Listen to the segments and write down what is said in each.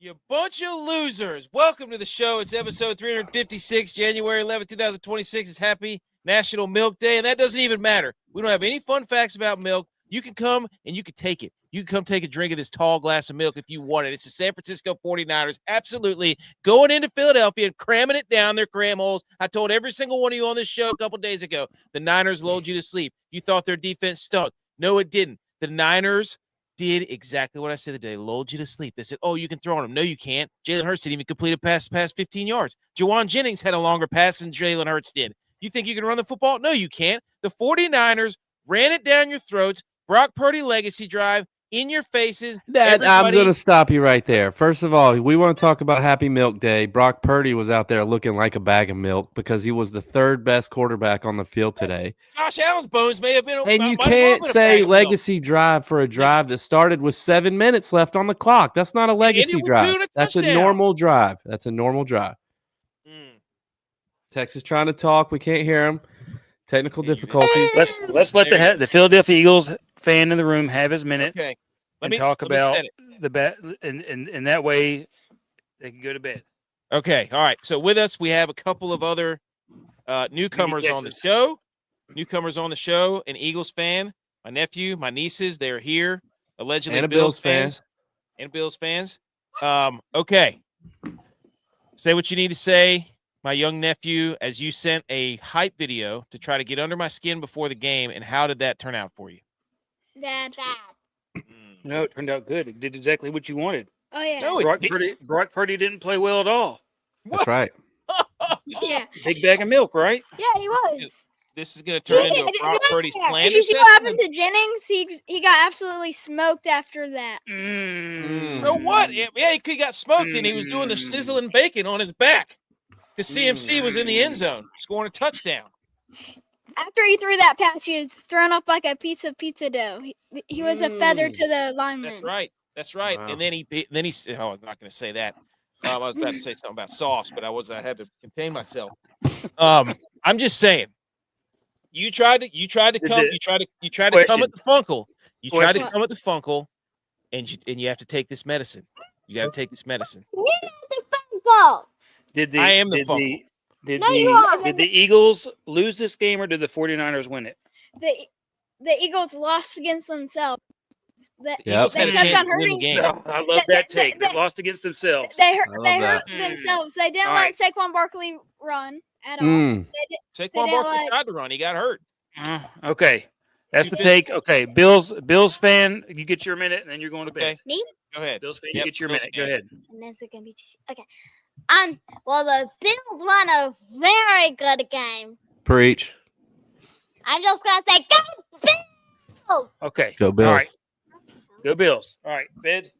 You bunch of losers. Welcome to the show. It's episode 356, January 11th, 2026. It's Happy National Milk Day, and that doesn't even matter. We don't have any fun facts about milk. You can come and you can take it. You can come take a drink of this tall glass of milk if you want it. It's the San Francisco 49ers absolutely going into Philadelphia and cramming it down their cram holes. I told every single one of you on this show a couple days ago, the Niners lulled you to sleep. You thought their defense stunk. No, it didn't. The Niners did exactly what I said today. Lulled you to sleep. They said, oh, you can throw on them. No, you can't. Jalen Hurts didn't even complete a pass past 15 yards. Jawan Jennings had a longer pass than Jalen Hurts did. You think you can run the football? No, you can't. The 49ers ran it down your throats. Brock Purdy legacy drive in your faces. Dad, I'm going to stop you right there. First of all, we want to talk about Happy Milk Day. Brock Purdy was out there looking like a bag of milk because he was the third best quarterback on the field today. Josh Allen's bones may have been. And you can't say legacy drive for a drive that started with 7 minutes left on the clock. That's not a legacy drive. That's a normal drive. That's a normal drive. Texas trying to talk. We can't hear him. Technical difficulties. Let's let the Philadelphia Eagles fan in the room have his minute. Okay. Let me talk about the bet, and that way they can go to bed. Okay. All right. So with us, we have a couple of other newcomers on the show. Newcomers on the show. An Eagles fan, my nephew, my nieces. They're here. Allegedly, and Bills fans. And Bills fans. Okay. Say what you need to say. My young nephew, as you sent a hype video to try to get under my skin before the game, and how did that turn out for you? Bad. No, it turned out good. It did exactly what you wanted. Oh, yeah. No, Brock Purdy didn't play well at all. That's right. Yeah. Big bag of milk, right? Yeah, he was. This is going to turn into a Brock Purdy slander Did you see session. what happened to Jennings? He got absolutely smoked after that. So what? Yeah, he got smoked, and he was doing the sizzling bacon on his back. Because CMC was in the end zone, scoring a touchdown. After he threw that pass, he was thrown up like a piece of pizza dough. He was a feather to the lineman. That's right. Wow. And then he I was not going to say that. I was about to say something about sauce, but I had to contain myself. I'm just saying. You tried to come at the Funkle. You tried to come at the Funkle, and you have to take this medicine. You got to take this medicine. You're not the Funkle. I am the Funkle. Did the Eagles lose this game, or did the 49ers win it? The Eagles lost against themselves. They kept on hurting. No, I love that take. They lost against themselves. They hurt themselves. They didn't let Saquon Barkley run at all. Saquon Barkley tried to run. He got hurt. Okay. That's the take. Okay. Bills fan, you get your minute, and then you're going to bed. Okay. Me? Go ahead. Bills fan, you get your minute. Go ahead. And then it's gonna be okay. Well, the Bills won a very good game. Preach. I'm just gonna say, go Bills! Okay. Go Bills. All right. Go Bills. All right. Bed.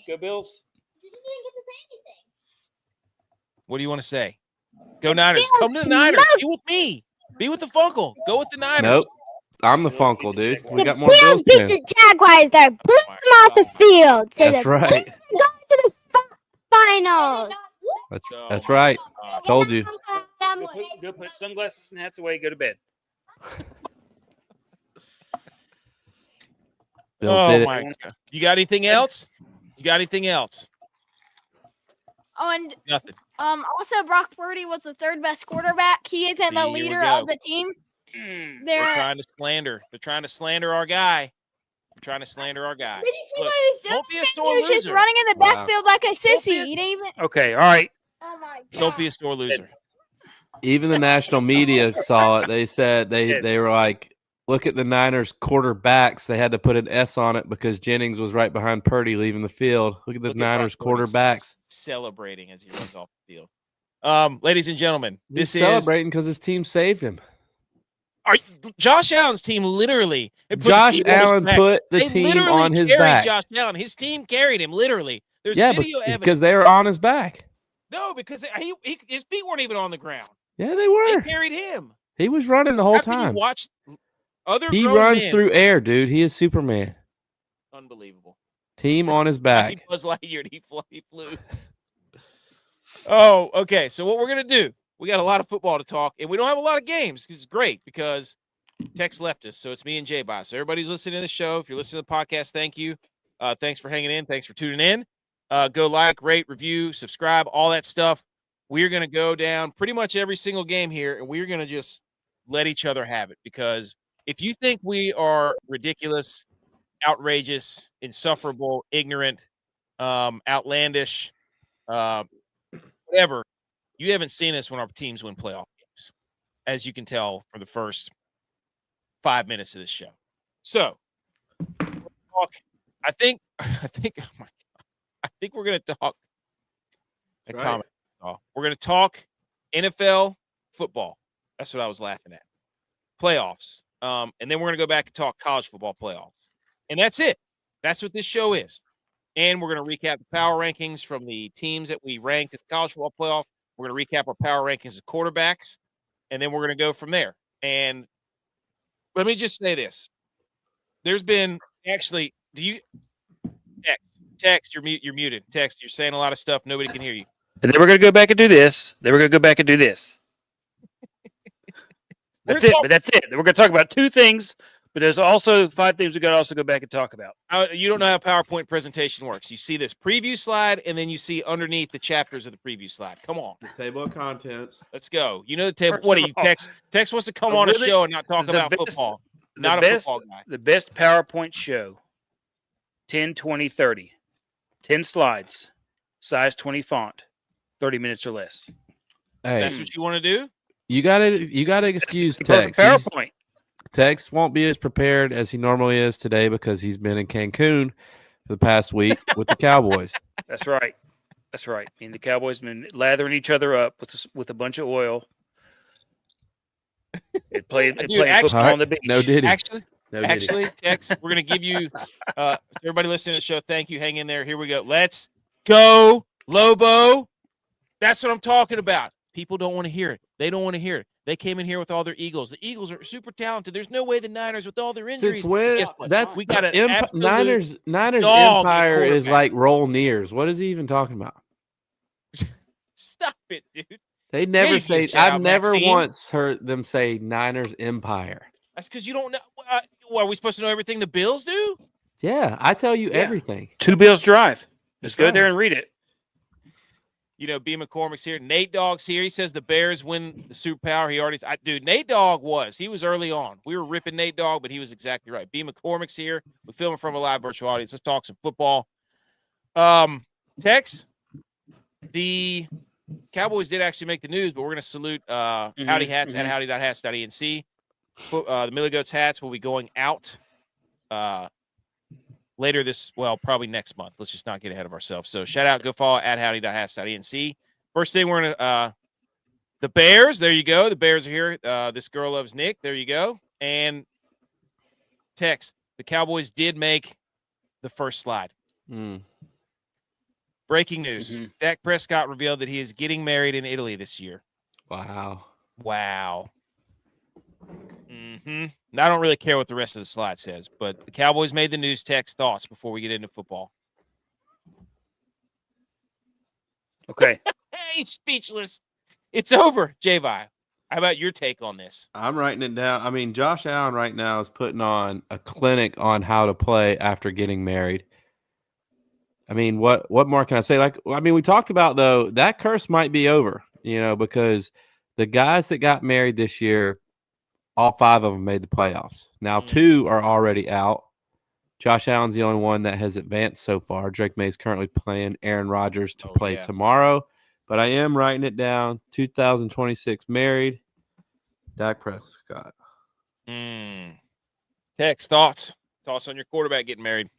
Go Bills. She didn't get to say anything. What do you want to say? Go Niners. Come to the Niners. Be with me. Be with the Funkle. Go with the Niners. Nope. I'm the Funkle, dude. We got more Bills Bills beat fans. the Jaguars. They blew them off the field. So That's right. Going to the finals. That's right. Told you. Go put sunglasses and hats away. Go to bed. Oh my God! You got anything else? Oh, and Nothing. also Brock Purdy was the third best quarterback. He isn't the leader of the team. They're trying to slander. They're trying to slander our guy. Did you see what he was doing? Don't be a sore He was loser. just running in the backfield like a sissy. He didn't even. Okay. All right. Oh my God! Don't be a sore loser. Even the national media saw it. They said they were like, look at the Niners quarterbacks. They had to put an S on it because Jennings was right behind Purdy leaving the field. Look at the Niners quarterbacks celebrating as he runs off the field. Ladies and gentlemen, He's celebrating because his team saved him. Josh Allen's team literally. Josh Allen put the team on his back. Josh Allen, his team carried him literally. There's video evidence because they were on his back. No, because his feet weren't even on the ground. Yeah, they were. They carried him. He was running the whole time. You watch other he runs through air, dude. He is Superman. Unbelievable. Team on his back. He Buzz Lightyear. He flew. Oh, okay. So what we're gonna do? We got a lot of football to talk, and we don't have a lot of games. It's great because Tex left us, so it's me and J-Boss. So everybody's listening to the show. If you're listening to the podcast, thank you. Thanks for hanging in. Thanks for tuning in. Go like, rate, review, subscribe, all that stuff. We're going to go down pretty much every single game here, and we're going to just let each other have it. Because if you think we are ridiculous, outrageous, insufferable, ignorant, outlandish, whatever, you haven't seen us when our teams win playoff games, as you can tell for the first 5 minutes of this show. So, I think we're going to talk. Right. We're going to talk NFL football. That's what I was laughing at. Playoffs. And then we're going to go back and talk college football playoffs. And that's it. That's what this show is. And we're going to recap the power rankings from the teams that we ranked at the college football playoff. We're going to recap our power rankings of quarterbacks. And then we're going to go from there. And let me just say this. There's been actually, do you text, you're muted. Text, you're saying a lot of stuff. Nobody can hear you. And then we're going to go back and do this. Then we're going to go back and do this. That's it. But that's it. We're going to talk about 2 things, but there's also 5 things we got to also go back and talk about. You don't know how PowerPoint presentation works. You see this preview slide, and then you see underneath the chapters of the preview slide. Come on. The table of contents. Let's go. You know the table. First What of do you all, text? Text wants to come on a show and not talk about football. Not a football guy. The best PowerPoint show. 10, 20, 30. 10 slides. Size 20 font. 30 minutes or less. Hey, That's what you want to do? you gotta excuse Perfect Tex. PowerPoint. Tex won't be as prepared as he normally is today because he's been in Cancun for the past week with the Cowboys. That's right. That's right. And the Cowboys have been lathering each other up with a bunch of oil. It played football on the beach. No diddy. Actually, Tex, we're going to give you, everybody listening to the show, thank you. Hang in there. Here we go. Let's go, Lobo. That's what I'm talking about. People don't want to hear it. They don't want to hear it. They came in here with all their Eagles. The Eagles are super talented. There's no way the Niners, with all their injuries, Since when? guess what? That's we got an Niners dog empire is quarterback. like roll nears. What is he even talking about? Stop it, dude. They never Hey, say. you shout out I've never Maxine. once heard them say Niners empire. That's because you don't know. What, are we supposed to know everything the Bills do? Yeah, I tell you everything. 2 Bills Drive. That's Just go right. there and read it. You know, B. McCormick's here. Nate Dogg's here. He says the Bears win the superpower. He already, dude, Nate Dogg he was early on. We were ripping Nate Dogg, but he was exactly right. B. McCormick's here. We're filming from a live virtual audience. Let's talk some football. Tex, the Cowboys did actually make the news, but we're going to salute Howdy Hats at howdy.hats.enc. The Millie Goats hats will be going out later probably next month. Let's just not get ahead of ourselves. So shout out, go follow at howdy.hats.enc. First thing we're going to the Bears, there you go. The Bears are here. This girl loves Nick. There you go. And Tex, the Cowboys did make the first slide. Breaking news. Dak Prescott revealed that he is getting married in Italy this year. Wow. I don't really care what the rest of the slide says, but the Cowboys made the news. Text thoughts before we get into football. Okay. Hey, speechless. It's over, J-Vi. How about your take on this? I'm writing it down. I mean, Josh Allen right now is putting on a clinic on how to play after getting married. I mean, what more can I say? We talked about, though, that curse might be over, because the guys that got married this year, all 5 of them made the playoffs. Now, 2 are already out. Josh Allen's the only one that has advanced so far. Drake May's currently playing Aaron Rodgers to play tomorrow. But I am writing it down. 2026 married. Dak Prescott. Tex, thoughts on your quarterback getting married?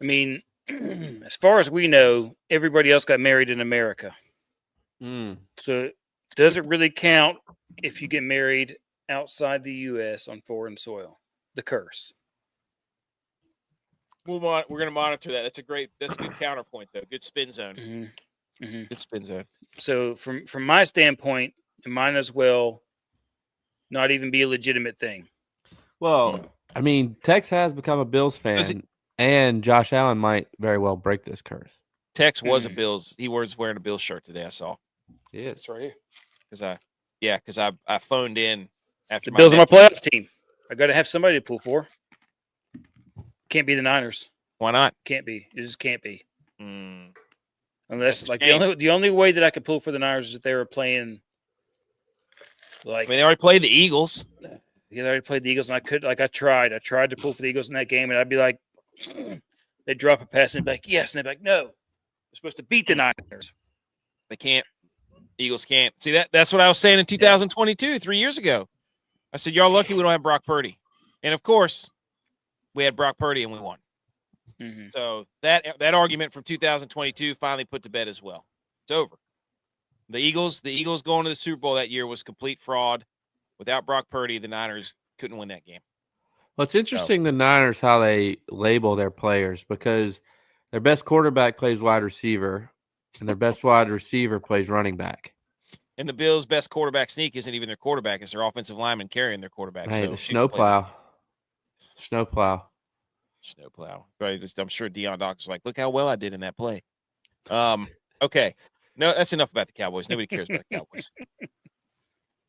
I mean, as far as we know, everybody else got married in America. So does it really count if you get married outside the U.S. on foreign soil? The curse. Move on. We're going to monitor that. That's a good counterpoint, though. Good spin zone. Good spin zone. So from my standpoint, it might as well not even be a legitimate thing. Well, I mean, Tex has become a Bills fan, and Josh Allen might very well break this curse. Tex was a Bills. He was wearing a Bills shirt today. I saw. Yeah, it's right here. Because I phoned in after the Bills are my playoff team. I got to have somebody to pull for. Can't be the Niners. Why not? Can't be. It just can't be. Unless like the only way that I could pull for the Niners is if they were playing like they already played the Eagles. Yeah, they already played the Eagles, and I tried to pull for the Eagles in that game, and I'd be like, they'd drop a pass and they'd be like, yes, and they'd be like, no, we're supposed to beat the Niners. They can't. Eagles can't. See that's what I was saying in 2022, 3 years ago. I said, y'all lucky we don't have Brock Purdy. And of course, we had Brock Purdy and we won. Mm-hmm. So that argument from 2022 finally put to bed as well. It's over. The Eagles going to the Super Bowl that year was complete fraud. Without Brock Purdy, the Niners couldn't win that game. Well, it's interesting the Niners how they label their players because their best quarterback plays wide receiver and their best wide receiver plays running back. And the Bills' best quarterback sneak isn't even their quarterback; it's their offensive lineman carrying their quarterback. Hey, so the snowplow. Right? I'm sure Deion Doctor's like, look how well I did in that play. Okay, no, that's enough about the Cowboys. Nobody cares about the Cowboys.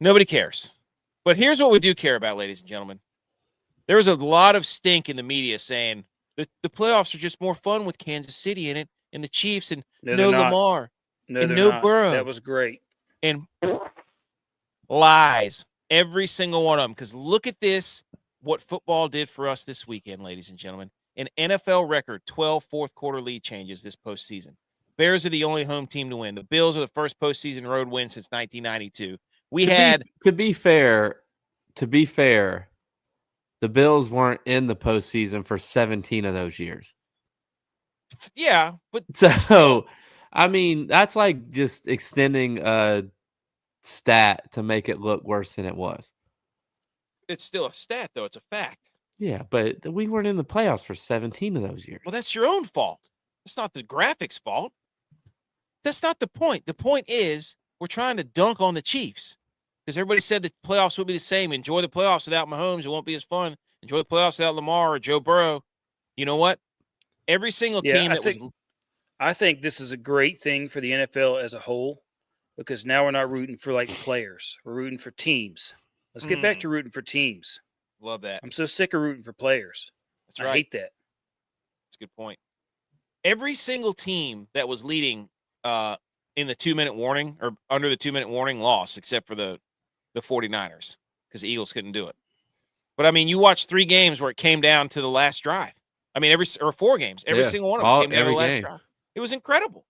Nobody cares. But here's what we do care about, ladies and gentlemen. There was a lot of stink in the media saying that the playoffs are just more fun with Kansas City in it, and the Chiefs, and no Lamar, and no Burrow. That was great. And lies, every single one of them. Because look at this, what football did for us this weekend, ladies and gentlemen. An NFL record, 12 fourth-quarter lead changes this postseason. Bears are the only home team to win. The Bills are the first postseason road win since 1992. To be fair, the Bills weren't in the postseason for 17 of those years. Yeah, but so I mean, that's like just extending a stat to make it look worse than it was. It's still a stat, though. It's a fact. Yeah, but we weren't in the playoffs for 17 of those years. Well, that's your own fault. It's not the graphics' fault. That's not the point. The point is we're trying to dunk on the Chiefs because everybody said the playoffs will be the same. Enjoy the playoffs without Mahomes. It won't be as fun. Enjoy the playoffs without Lamar or Joe Burrow. You know what? Every single team I think this is a great thing for the NFL as a whole because now we're not rooting for like players. We're rooting for teams. Let's get back to rooting for teams. Love that. I'm so sick of rooting for players. That's right. I hate that. That's a good point. Every single team that was leading in the 2-minute warning or under the 2-minute warning lost except for the 49ers because the Eagles couldn't do it. But, I mean, you watched 3 games where it came down to the last drive. I mean, 4 games. Every single one of them came down to the last drive. It was incredible.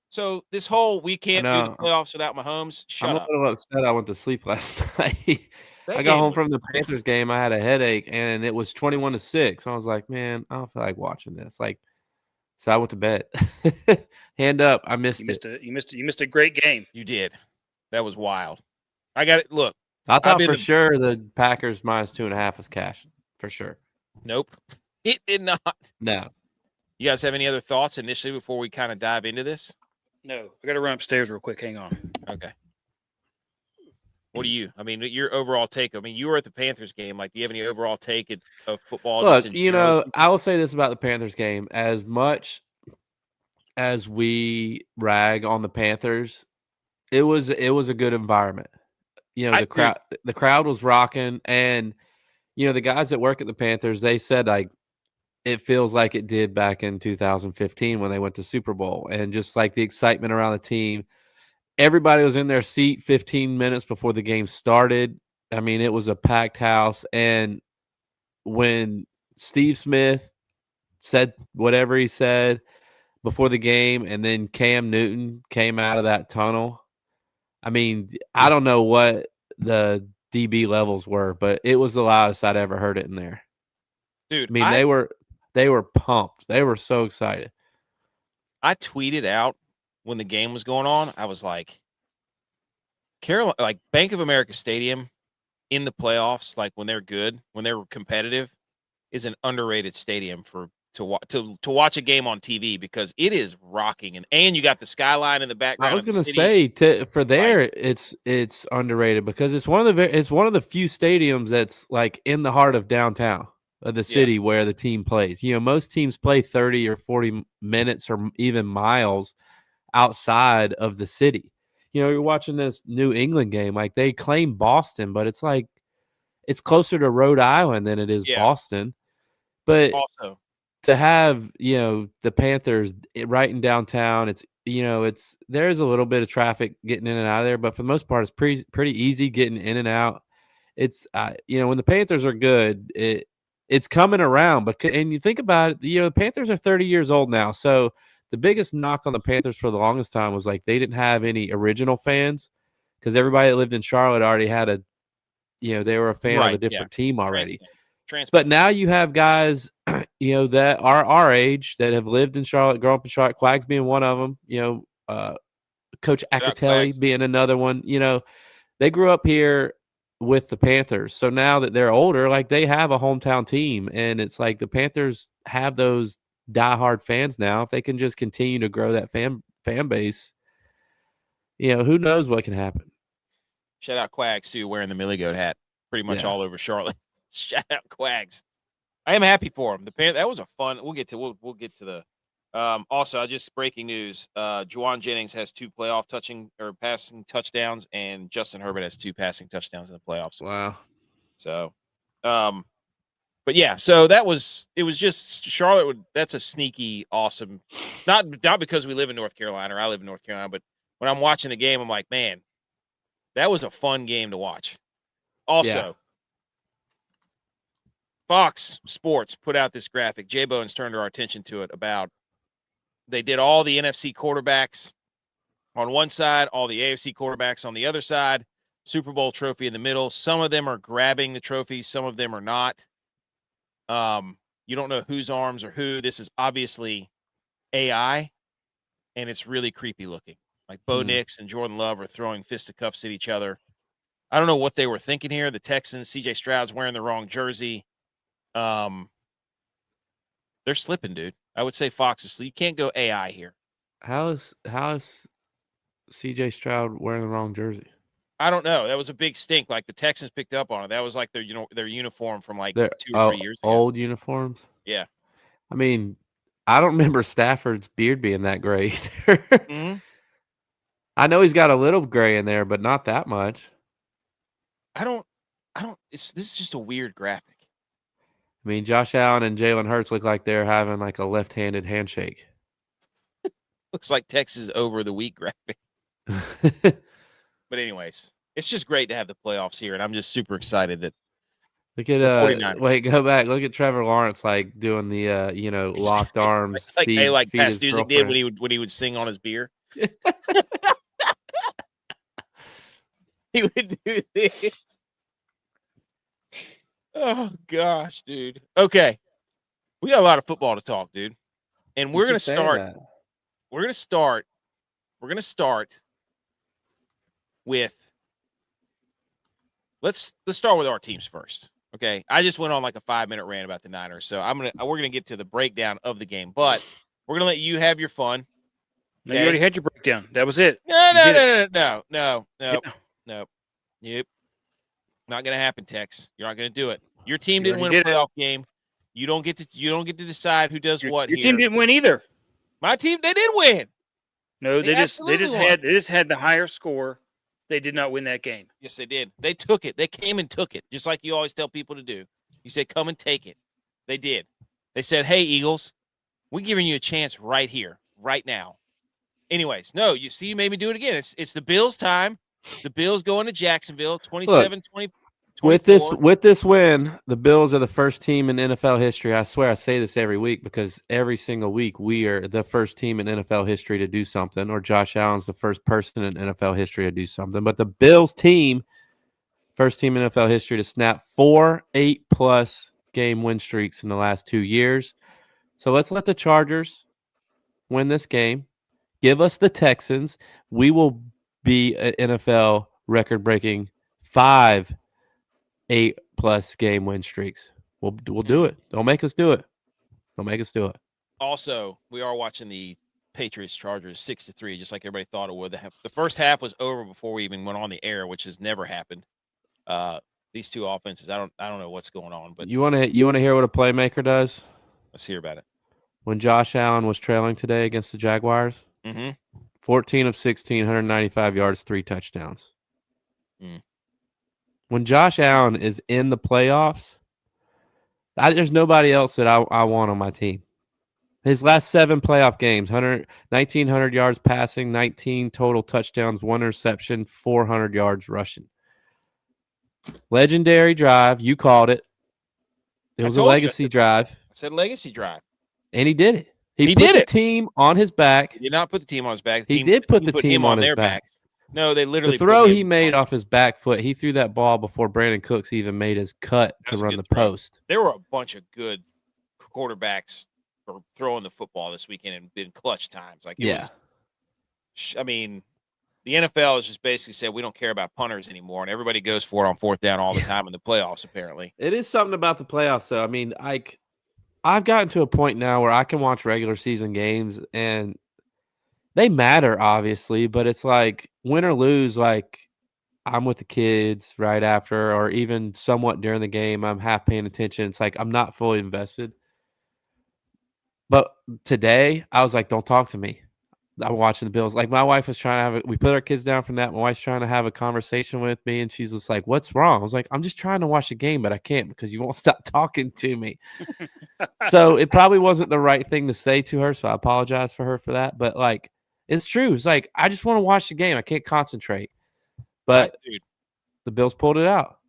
So this whole we can't do the playoffs without Mahomes, shut up. I'm a little upset I went to sleep last night. I got home from the Panthers game. I had a headache, and it was 21-6. I was like, man, I don't feel like watching this. So I went to bed. Hand up, I missed it. You missed a great game. You did. That was wild. I got it. Look, I thought for sure the Packers minus 2.5 was cash. For sure. Nope. It did not. No. You guys have any other thoughts initially before we kind of dive into this? No. I got to run upstairs real quick. Hang on. Okay. What do you? I mean, your overall take. I mean, you were at the Panthers game. Like, do you have any overall take of football? Look, I will say this about the Panthers game. As much as we rag on the Panthers, it was a good environment. The crowd was rocking, and the guys that work at the Panthers, they said like it feels like it did back in 2015 when they went to Super Bowl, and just like the excitement around the team. Everybody was in their seat 15 minutes before the game started. I mean, it was a packed house. And when Steve Smith said whatever he said before the game, and then Cam Newton came out of that tunnel, I mean, I don't know what the DB levels were, but it was the loudest I'd ever heard it in there. Dude, I mean, they were pumped. They were so excited. I tweeted out when the game was going on, I was like, Bank of America Stadium in the playoffs, like when they're good, when they're competitive, is an underrated stadium to watch a game on TV because it is rocking and you got the skyline in the background. I was going to say it's underrated because it's one of the few stadiums that's like in the heart of downtown of the city where the team plays. Most teams play 30 or 40 minutes or even miles outside of the city. You're watching this New England game, like they claim Boston, but it's like it's closer to Rhode Island than it is Boston. But also to have, the Panthers right in downtown, it's, there's a little bit of traffic getting in and out of there, but for the most part, it's pretty easy getting in and out. It's when the Panthers are good, it's coming around. But and you think about it, the Panthers are 30 years old now. So the biggest knock on the Panthers for the longest time was like they didn't have any original fans because everybody that lived in Charlotte already had they were a fan of a different team already. But now you have guys, that are our age that have lived in Charlotte, grown up in Charlotte. Quags being one of them. Coach Acatelli being another one. They grew up here with the Panthers. So now that they're older, like they have a hometown team, and it's like the Panthers have those diehard fans now. If they can just continue to grow that fan base, who knows what can happen. Shout out Quags too, wearing the Millie Goat hat pretty much all over Charlotte. Shout out Quags. I am happy for him. That was a fun. We'll get to the. Also, just breaking news. Juwan Jennings has 2 playoff passing touchdowns, and Justin Herbert has 2 passing touchdowns in the playoffs. Wow. So, but yeah, so it was just Charlotte. That's a sneaky, awesome. Not because we live in North Carolina or I live in North Carolina, but when I'm watching the game, I'm like, man, that was a fun game to watch. Also, Fox Sports put out this graphic. Jay Bones turned our attention to it about they did all the NFC quarterbacks on one side, all the AFC quarterbacks on the other side, Super Bowl trophy in the middle. Some of them are grabbing the trophy. Some of them are not. You don't know whose arms are who. This is obviously AI, and it's really creepy looking. Like Bo Nix and Jordan Love are throwing fisticuffs at each other. I don't know what they were thinking here. The Texans, CJ Stroud's wearing the wrong jersey. They're slipping, dude. I would say Fox is. You can't go AI here. How is CJ Stroud wearing the wrong jersey? I don't know. That was a big stink. Like the Texans picked up on it. That was like their uniform from like 2 or 3 years ago. Old uniforms. Yeah. I mean, I don't remember Stafford's beard being that gray either. Mm-hmm. I know he's got a little gray in there, but not that much. This is just a weird graphic. I mean, Josh Allen and Jalen Hurts look like they're having like a left-handed handshake. Looks like Texas over the week graphic. But anyways, it's just great to have the playoffs here, and I'm just super excited that. Look at go back. Look at Trevor Lawrence like doing the locked arms. like Pastuzik did when he would sing on his beer. He would do this. Oh gosh, dude. Okay. We got a lot of football to talk, dude. And we're gonna start. We're gonna start with let's start with our teams first. Okay. I just went on like a 5-minute rant about the Niners. So we're gonna get to the breakdown of the game, but we're gonna let you have your fun. No, you already had your breakdown. That was it. No. Yep. Not gonna happen, Tex. You're not gonna do it. Your team didn't win a playoff game. You don't get to decide who does what. Your team didn't win either. My team, they did win. No, they just had the higher score. They did not win that game. Yes, they did. They took it. They came and took it, just like you always tell people to do. You say, "Come and take it." They did. They said, "Hey, Eagles, we're giving you a chance right here, right now." Anyways, no, you made me do it again. It's the Bills' time. The Bills going to Jacksonville, 27-20. With this win, the Bills are the first team in NFL history. I swear I say this every week because every single week we are the first team in NFL history to do something, or Josh Allen's the first person in NFL history to do something. But the Bills team, first team in NFL history to snap 4 8+ game win streaks in the last 2 years. So let's let the Chargers win this game. Give us the Texans. We will be an NFL record-breaking 5 8+ game win streaks. We'll do it. Don't make us do it. Also, we are watching the Patriots Chargers 6-3, just like everybody thought it would. The first half was over before we even went on the air, which has never happened. These two offenses, I don't know what's going on, but you want to hear what a playmaker does? Let's hear about it. When Josh Allen was trailing today against the Jaguars, 14 of 16, 195 yards, 3 touchdowns. When Josh Allen is in the playoffs, there's nobody else that I want on my team. His last 7 playoff games, 1,900 yards passing, 19 total touchdowns, 1 interception, 400 yards rushing. Legendary drive. You called it. It was a legacy drive. I said legacy drive. And he did it. He did put the it. Team on his back. He did not put the team on his back. He did put the team on his their back. backs. No, they literally The throw he made off his back foot, he threw that ball before Brandon Cooks even made his cut to run the post. There were a bunch of good quarterbacks for throwing the football this weekend and in clutch times. Like, it was, I mean, the NFL has just basically said we don't care about punters anymore, and everybody goes for it on fourth down all the time in the playoffs, apparently. It is something about the playoffs, though. I mean, I've gotten to a point now where I can watch regular season games, and they matter, obviously, but it's like win or lose, like I'm with the kids right after, or even somewhat during the game, I'm half paying attention. It's like I'm not fully invested. But today, I was like, don't talk to me. I'm watching the Bills. Like, my wife was trying to we put our kids down from that. My wife's trying to have a conversation with me, and she's just like, what's wrong? I was like, I'm just trying to watch the game, but I can't because you won't stop talking to me. So it probably wasn't the right thing to say to her, so I apologize for her for that. But, like, it's true. It's like, I just want to watch the game. I can't concentrate. But dude, the Bills pulled it out.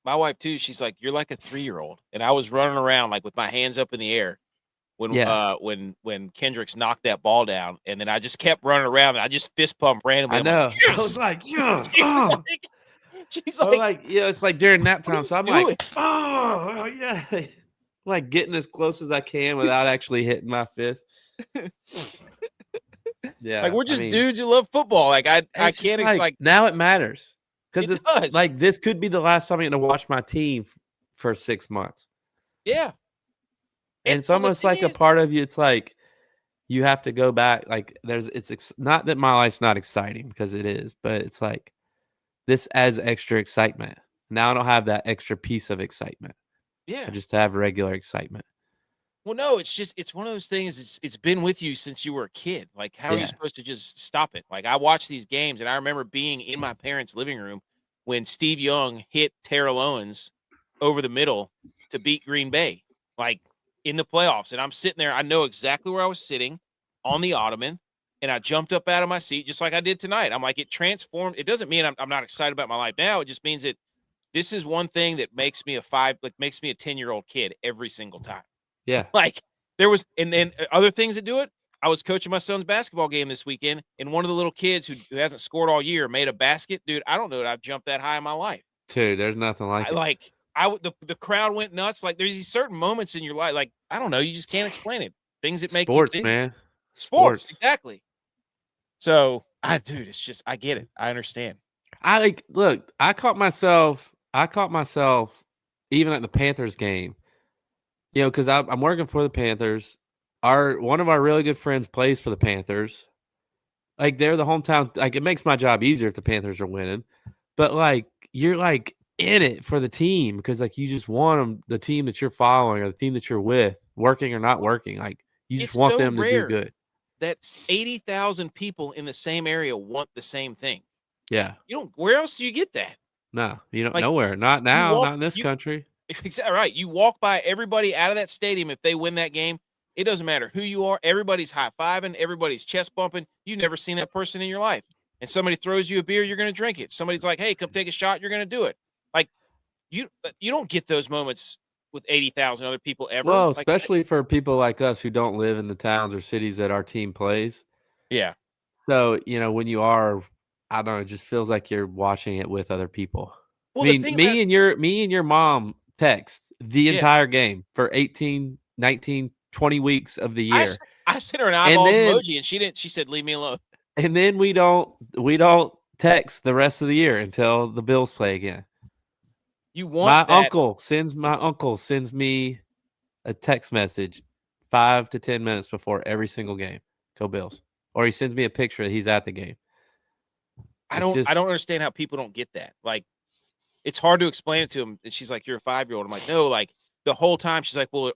My wife, too, she's like, you're like a 3-year-old. And I was running around, like, with my hands up in the air. When Kendricks knocked that ball down, and then I just kept running around, and I just fist pumped randomly. I know. Like, yes! I was like, yeah. She's like, it's like during nap time. So I'm doing? like, oh, yeah. Like getting as close as I can without actually hitting my fist. Yeah. Like, we're just dudes who love football. Like, I can't like now it matters. Because it it's does. like this could be the last time I'm going to watch my team for 6 months. Yeah. And it's almost like a part of you. It's like you have to go back. Like it's not that my life's not exciting because it is, but it's like this adds extra excitement. Now I don't have that extra piece of excitement. Yeah. I just have regular excitement. Well, no, it's one of those things. It's been with you since you were a kid. Like, how are you supposed to just stop it? Like, I watch these games, and I remember being in my parents' living room when Steve Young hit Terrell Owens over the middle to beat Green Bay. Like, in the playoffs, and I'm sitting there. I know exactly where I was sitting on the ottoman, and I jumped up out of my seat just like I did tonight. I'm like, it transformed. It doesn't mean I'm not excited about my life now. It just means that this is one thing that makes me makes me a 10-year-old kid every single time. Yeah. Like there was, and then other things that do it. I was coaching my son's basketball game this weekend, and one of the little kids who hasn't scored all year made a basket. Dude, I don't know that I've jumped that high in my life. Dude, there's nothing like it. The crowd went nuts. Like there's these certain moments in your life, like I don't know, you just can't explain it. Things that make sports, you man. Sports, exactly. So, dude, it's just I get it. I understand. I caught myself even at the Panthers game. You know, because I'm working for the Panthers. One of our really good friends plays for the Panthers. Like they're the hometown. Like it makes my job easier if the Panthers are winning. But like you're like in it for the team because like you just want them, the team that you're following or the team that you're with, working or not working. Like you just want them to do good. That's 80,000 people in the same area want the same thing. Yeah. You don't. Where else do you get that? No, you don't. Like, nowhere. Not now. Not in this country. Exactly right. You walk by everybody out of that stadium if they win that game. It doesn't matter who you are. Everybody's high-fiving. Everybody's chest bumping. You've never seen that person in your life. And somebody throws you a beer, you're going to drink it. Somebody's like, hey, come take a shot, you're going to do it. Like, you don't get those moments with 80,000 other people ever. Well, like, especially for people like us who don't live in the towns or cities that our team plays. Yeah. So, you know, when you are, I don't know, it just feels like you're watching it with other people. Well, I mean, me and your mom text the entire game for 18, 19, 20 weeks of the year. I sent her an eyeballs emoji and she said, leave me alone. And then we don't text the rest of the year until the Bills play again. My uncle sends me a text message 5 to 10 minutes before every single game. Go Bills. Or he sends me a picture that he's at the game. I don't understand how people don't get that. Like, it's hard to explain it to him. And she's like, you're a 5-year-old. I'm like, no, like the whole time she's like, well,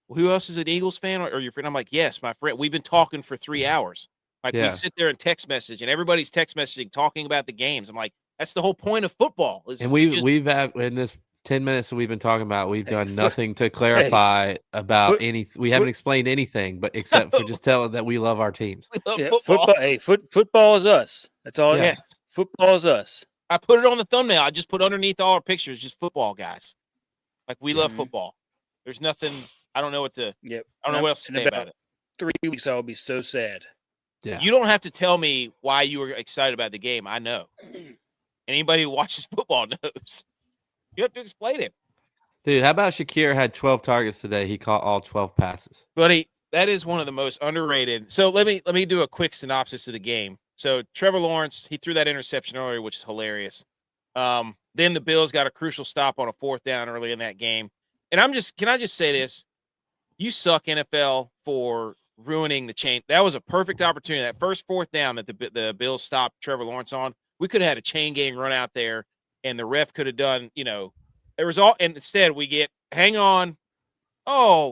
who else is an Eagles fan or your friend? I'm like, yes, my friend. We've been talking for 3 hours. Like we sit there and text message and everybody's text messaging, talking about the games. I'm like, that's the whole point of football. And we've had in this 10 minutes that we've been talking about, we've done foot- nothing to clarify about foot- any. We haven't explained anything, but except for just telling that we love our teams. We love Yeah, football. football. Hey, football is us. That's all. Yeah. It is. Football is us. I put it on the thumbnail. I just put underneath all our pictures, just football guys. Like we love Mhm. football. There's nothing. I don't know what to. Yep. I don't know what else to In say about it. 3 weeks, I'll be so sad. Yeah. You don't have to tell me why you were excited about the game. I know. Anybody who watches football knows. You have to explain it. Dude, how about Shakir had 12 targets today? He caught all 12 passes. Buddy, that is one of the most underrated. So let me do a quick synopsis of the game. So Trevor Lawrence, he threw that interception earlier, which is hilarious. Then the Bills got a crucial stop on a 4th down early in that game. And can I just say this? You suck, NFL, for ruining the chain. That was a perfect opportunity. That first 4th down that the Bills stopped Trevor Lawrence on, we could have had a chain gang run out there, and the ref could have done, there was all, and instead we get, hang on,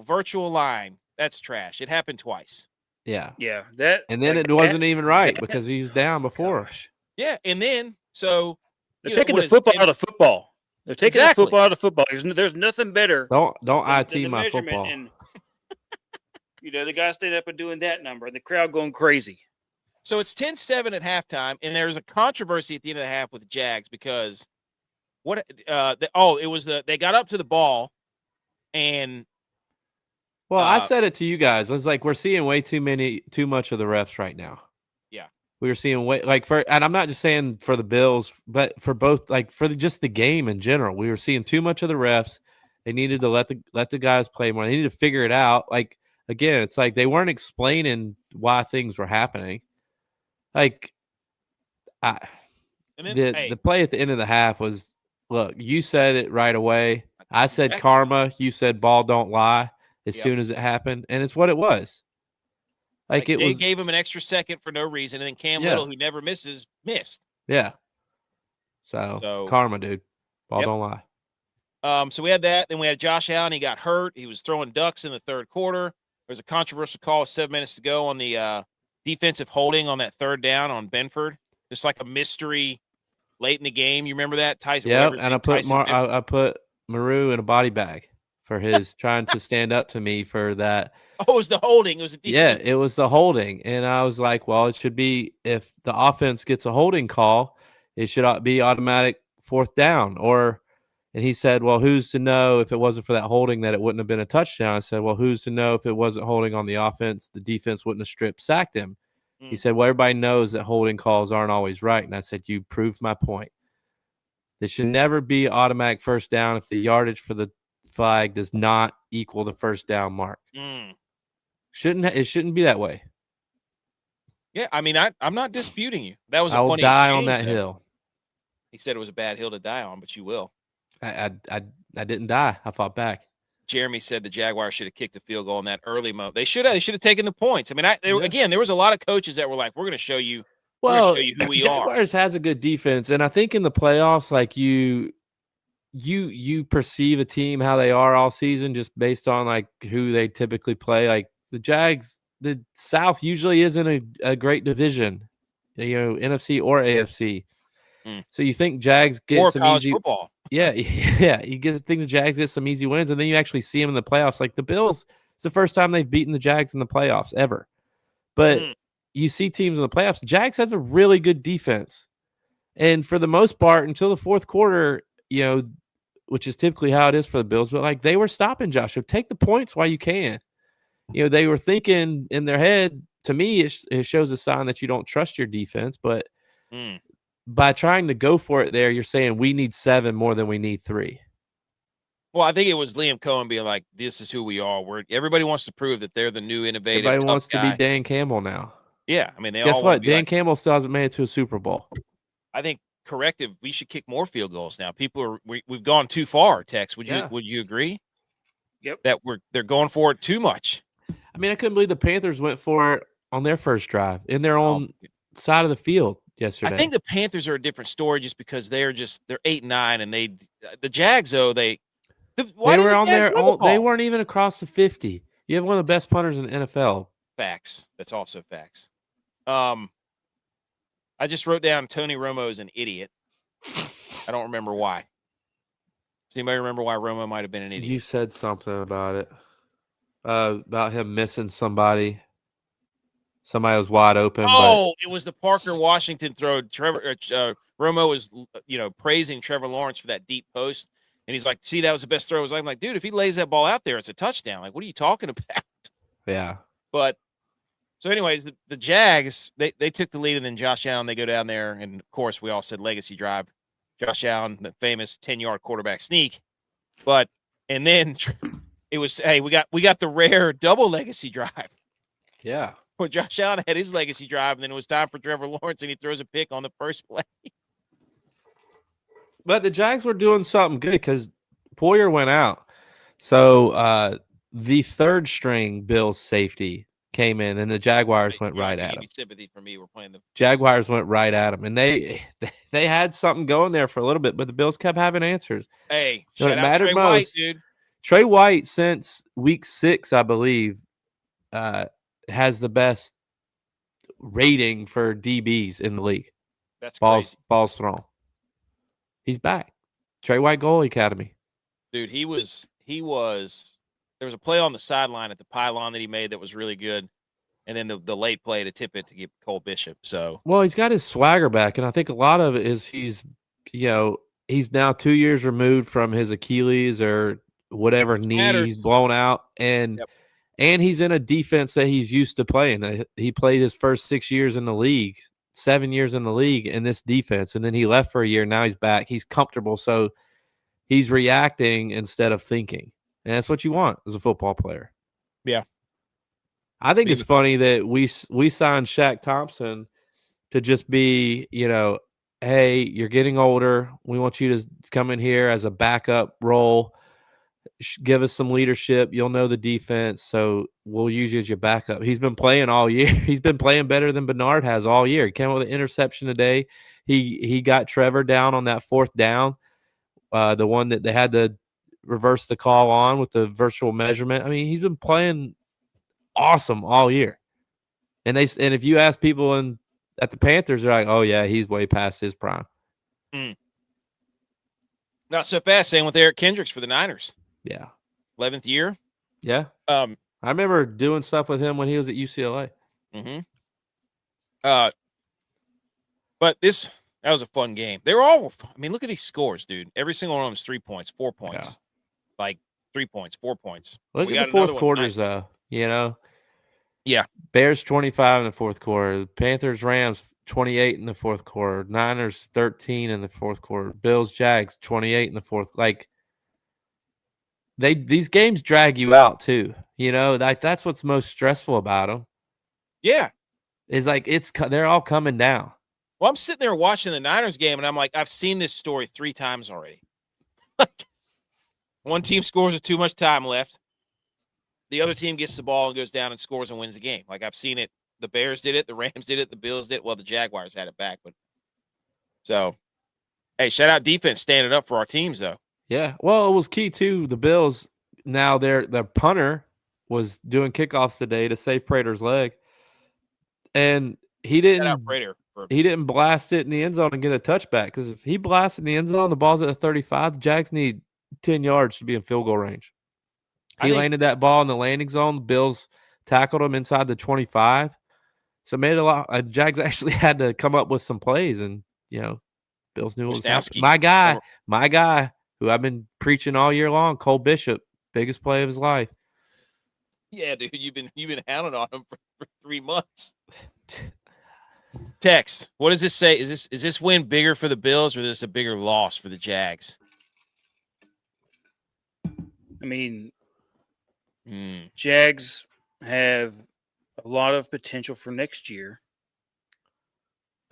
virtual line. That's trash. It happened twice. Yeah. Yeah. That. And then like, it wasn't even right that- because he was down before. Gosh. Yeah, and then, so. They're taking the football out of football. They're taking Exactly. the football out of football. There's nothing better. Don't than IT the my measurement football. And, the guy staying up and doing that number, and the crowd going crazy. So it's 10-7 at halftime, and there's a controversy at the end of the half with the Jags because they got up to the ball, and Well, I said it to you guys. I was like, we're seeing way too much of the refs right now. Yeah. We were seeing and I'm not just saying for the Bills, but for both, just the game in general. We were seeing too much of the refs. They needed to let the guys play more. They needed to figure it out. Like, again, it's like they weren't explaining why things were happening. Like, and then, the play at the end of the half was, look, you said it right away. I said Exactly. karma. You said ball don't lie as Yep. soon as it happened. And it's what it was. Like it they was. gave him an extra second for no reason, and then Cam Yeah. Little, who never misses, missed. Yeah. So karma, dude. Ball Yep. don't lie. So we had that. Then we had Josh Allen. He got hurt. He was throwing ducks in the third quarter. There's a controversial call with 7 minutes to go on the defensive holding on that 3rd down on Benford. Just like a mystery late in the game. You remember that? Tyson. Yep. And I put Maru in a body bag for his trying to stand up to me for that. Oh, it was the holding. It was the Yeah, it was the holding. And I was like, well, it should be, if the offense gets a holding call, it should be automatic 4th down. And he said, well, who's to know if it wasn't for that holding that it wouldn't have been a touchdown? I said, well, who's to know if it wasn't holding on the offense, the defense wouldn't have sacked him. He said, well, everybody knows that holding calls aren't always right. And I said, you proved my point. There should never be automatic 1st down if the yardage for the flag does not equal the 1st down mark. Mm. It shouldn't be that way. Yeah, I mean, I'm not disputing you. That was a I will funny die on exchange, that though. hill. He said it was a bad hill to die on, but you will. I didn't die. I fought back. Jeremy said the Jaguars should have kicked a field goal in that early moment. They should have taken the points. I mean, there was a lot of coaches that were like, "We're going to show you. We're going to show you who we Jaguars has a good defense, and I think in the playoffs, like you perceive a team how they are all season just based on like who they typically play. Like the Jags, the South usually isn't a great division, NFC or AFC. So you think Jags get or some college easy football. Yeah. You think the Jags get some easy wins, and then you actually see them in the playoffs. Like the Bills, it's the first time they've beaten the Jags in the playoffs ever. But you see teams in the playoffs. The Jags have a really good defense, and for the most part, until the 4th quarter, which is typically how it is for the Bills. But like they were stopping Joshua. Take the points while you can. They were thinking in their head. To me, it shows a sign that you don't trust your defense, but. By trying to go for it there, you're saying we need 7 more than we need 3. Well, I think it was Liam Cohen being like, "This is who we are. Everybody wants to prove that they're the new innovative. Everybody wants guy. to be Dan Campbell now. Yeah, I mean, they guess all what? Dan Campbell still hasn't made it to a Super Bowl. I think corrective. We should kick more field goals now. We've gone too far. Tex, would you agree? Yep. That they're going for it too much. I mean, I couldn't believe the Panthers went for it on their first drive in their own side of the field yesterday. I think the Panthers are a different story just because they're 8-9, and the Jags though they were on their own. They weren't even across the 50. You have one of the best punters in the NFL. Facts. That's also facts. I just wrote down Tony Romo is an idiot. I don't remember why. Does anybody remember why Romo might have been an idiot? You said something about it. About him missing somebody. Somebody was wide open. It was the Parker Washington throw. Romo was, praising Trevor Lawrence for that deep post, and he's like, "See, that was the best throw." I'm like, "Dude, if he lays that ball out there, it's a touchdown." Like, what are you talking about? Yeah. But so, anyways, the Jags they took the lead, and then Josh Allen they go down there, and of course we all said legacy drive. Josh Allen, the famous 10-yard quarterback sneak, and then it was we got the rare double legacy drive. Yeah. Where Josh Allen had his legacy drive, and then it was time for Trevor Lawrence, and he throws a pick on the first play. But the Jags were doing something good because Poyer went out. So the third string Bills safety came in, and the Jaguars went right at him. Sympathy for me. We're playing the Jaguars went right at him, and they had something going there for a little bit, but the Bills kept having answers. Hey, shout out Trey White, dude. Trey White, since week 6, I believe, has the best rating for DBs in the league. That's balls thrown. He's back. Trey White Goal Academy. Dude, he was there was a play on the sideline at the pylon that he made that was really good. And then the late play to tip it to get Cole Bishop. So he's got his swagger back, and I think a lot of it is he's now 2 years removed from his Achilles or whatever knee he's blown out, and he's in a defense that he's used to playing. He played his first 6 years in the league, 7 years in the league in this defense, and then he left for a year. Now he's back. He's comfortable, so he's reacting instead of thinking, and that's what you want as a football player. Yeah. I think it's funny that we signed Shaq Thompson to just be, hey, you're getting older. We want you to come in here as a backup role. Give us some leadership. You'll know the defense, so we'll use you as your backup. He's been playing all year. He's been playing better than Bernard has all year. He came up with an interception today. He got Trevor down on that fourth down, the one that they had to reverse the call on with the virtual measurement. I mean, he's been playing awesome all year. And if you ask people at the Panthers, they're like, "Oh yeah, he's way past his prime." Not so fast. Same with Eric Kendricks for the Niners. Yeah, 11th year. Yeah. I remember doing stuff with him when he was at UCLA. Mm-hmm. But that was a fun game. They were all. I mean, look at these scores, dude. Every single one of them is 3 points, 4 points, like 3 points, 4 points. Look at the fourth quarters, though. Yeah. Bears 25 in the fourth quarter. Panthers Rams 28 in the fourth quarter. Niners 13 in the fourth quarter. Bills Jags 28 in the fourth. Like these games drag you out too. That's what's most stressful about them. Yeah. It's like they're all coming down. Well, I'm sitting there watching the Niners game, and I'm like, I've seen this story 3 times already. One team scores with too much time left. The other team gets the ball and goes down and scores and wins the game. Like, I've seen it. The Bears did it. The Rams did it. The Bills did it. Well, the Jaguars had it back. So, hey, shout out defense standing up for our teams, though. Yeah. Well, it was key, too. The Bills, now their punter was doing kickoffs today to save Prater's leg. And he didn't blast it in the end zone and get a touchback. Because if he blasts in the end zone, the ball's at the 35, the Jags need 10 yards to be in field goal range. He landed that ball in the landing zone. The Bills tackled him inside the 25. So it made it a lot. Jags actually had to come up with some plays, and Bills knew what was happening. My guy, who I've been preaching all year long, Cole Bishop, biggest play of his life. Yeah, dude, you've been hounding on him for 3 months. Tex, what does this say? Is this win bigger for the Bills, or is this a bigger loss for the Jags? I mean, Jags have a lot of potential for next year.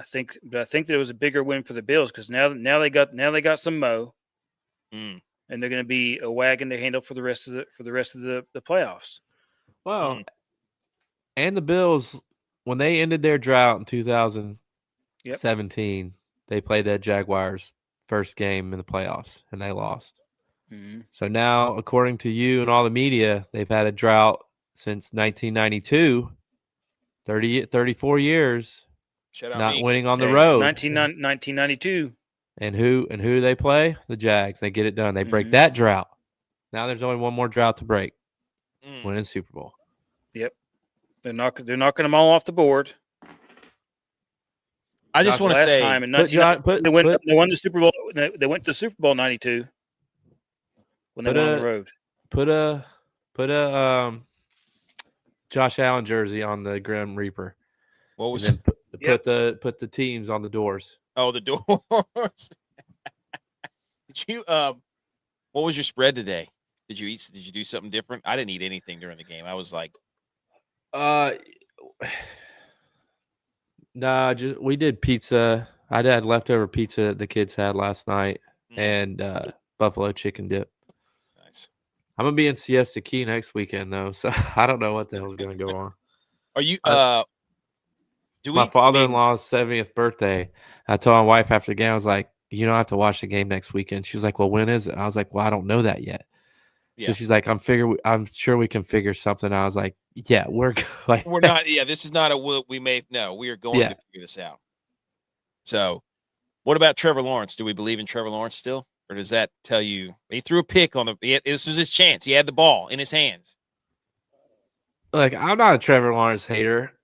I think that it was a bigger win for the Bills because now they got some Mo, and they're going to be a wagon to handle for the rest of the playoffs. Well, and the Bills, when they ended their drought in 2017, they played that Jaguars first game in the playoffs and they lost. So now, according to you and all the media, they've had a drought since 1992, 34 years, not winning on the road. 1992. And who do they play? The Jags. They get it done. They break that drought. Now there's only one more drought to break. Winning Super Bowl. Yep. They're knocking them all off the board. I just want to say, time in 19, they won the Super Bowl. They went to the Super Bowl '92 when they went on the road. Put a Josh Allen jersey on the Grim Reaper. What was put the teams on the doors? Oh, the doors. Did you what was your spread today? Did you do something different? I didn't eat anything during the game. I was like, nah, we did pizza. I had leftover pizza the kids had last night and buffalo chicken dip. Nice. I'm gonna be in Siesta Key next weekend though, so I don't know what the hell's gonna go on. Are you my father-in-law's 70th birthday. I told my wife after the game, I was like, you don't have to watch the game next weekend. She was like, well, when is it? I was like, well, I don't know that yet. Yeah. So she's like, I'm sure we can figure something. I was like, yeah, we're not. Yeah, this is not we are going to figure this out. So what about Trevor Lawrence? Do we believe in Trevor Lawrence still? Or does that tell you he threw a pick this was his chance. He had the ball in his hands. Like, I'm not a Trevor Lawrence hater.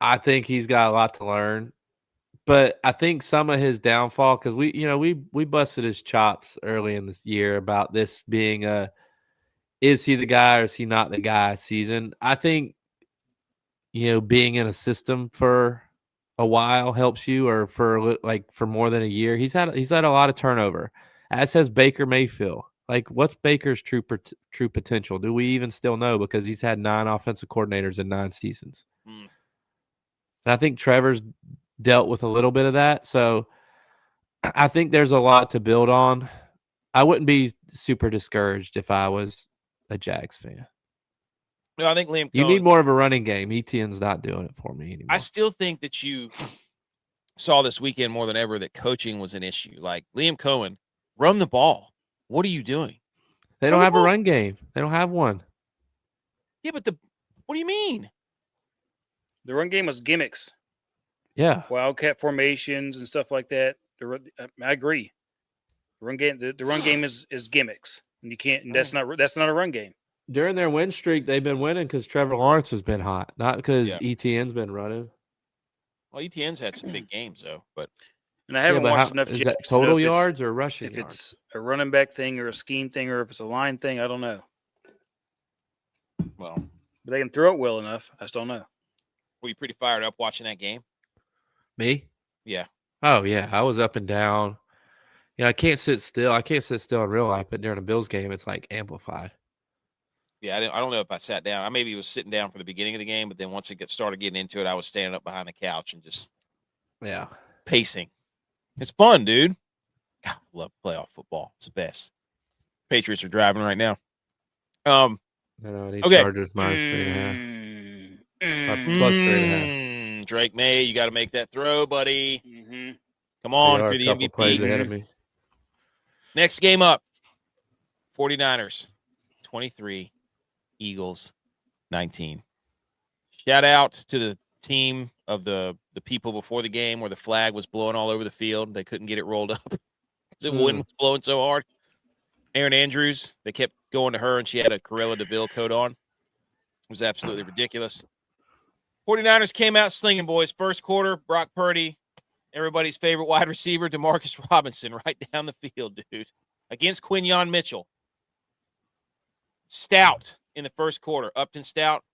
I think he's got a lot to learn, but I think some of his downfall, because we busted his chops early in this year about this being is he the guy or is he not the guy season. I think, being in a system for a while helps you, or for more than a year. He's had a lot of turnover, as has Baker Mayfield. Like, what's Baker's true potential? Do we even still know? Because he's had 9 offensive coordinators in 9 seasons. And I think Trevor's dealt with a little bit of that. So I think there's a lot to build on. I wouldn't be super discouraged if I was a Jags fan. No, I think Liam Cohen, you need more of a running game. Etienne's not doing it for me anymore. I still think that you saw this weekend more than ever that coaching was an issue. Like, Liam Cohen, run the ball. What are you doing? They don't have a run game. They don't have one. Yeah, but what do you mean? The run game was gimmicks. Yeah. Wildcat formations and stuff like that. I agree. The run game is gimmicks. And you can't, and that's not a run game. During their win streak, they've been winning because Trevor Lawrence has been hot, not because Etienne's been running. Well, Etienne's had some big games though, and I haven't watched enough. Is that total yards or rushing yards? If it's a running back thing or a scheme thing, or if it's a line thing, I don't know. Well, but they can throw it well enough. I just don't know. Were you pretty fired up watching that game? Me? Yeah. Oh, yeah. I was up and down. I can't sit still. I can't sit still in real life, but during a Bills game, it's like amplified. Yeah, I don't know if I sat down. I maybe was sitting down for the beginning of the game, but then once it started getting into it, I was standing up behind the couch and just pacing. It's fun, dude. God, I love playoff football. It's the best. Patriots are driving right now. I need Chargers minus 3.5. Plus 3.5. Drake May, you got to make that throw, buddy. Come on for the MVP. Plays ahead of me. Next game up, 49ers 23, Eagles 19. Shout out to the team of the people before the game where the flag was blowing all over the field. They couldn't get it rolled up because the wind was blowing so hard. Erin Andrews, they kept going to her, and she had a Corella DeVille coat on. It was absolutely ridiculous. 49ers came out slinging, boys. First quarter, Brock Purdy, everybody's favorite wide receiver, Demarcus Robinson, right down the field, dude, against Quinyon Mitchell. Stout in the first quarter. Upton Stout,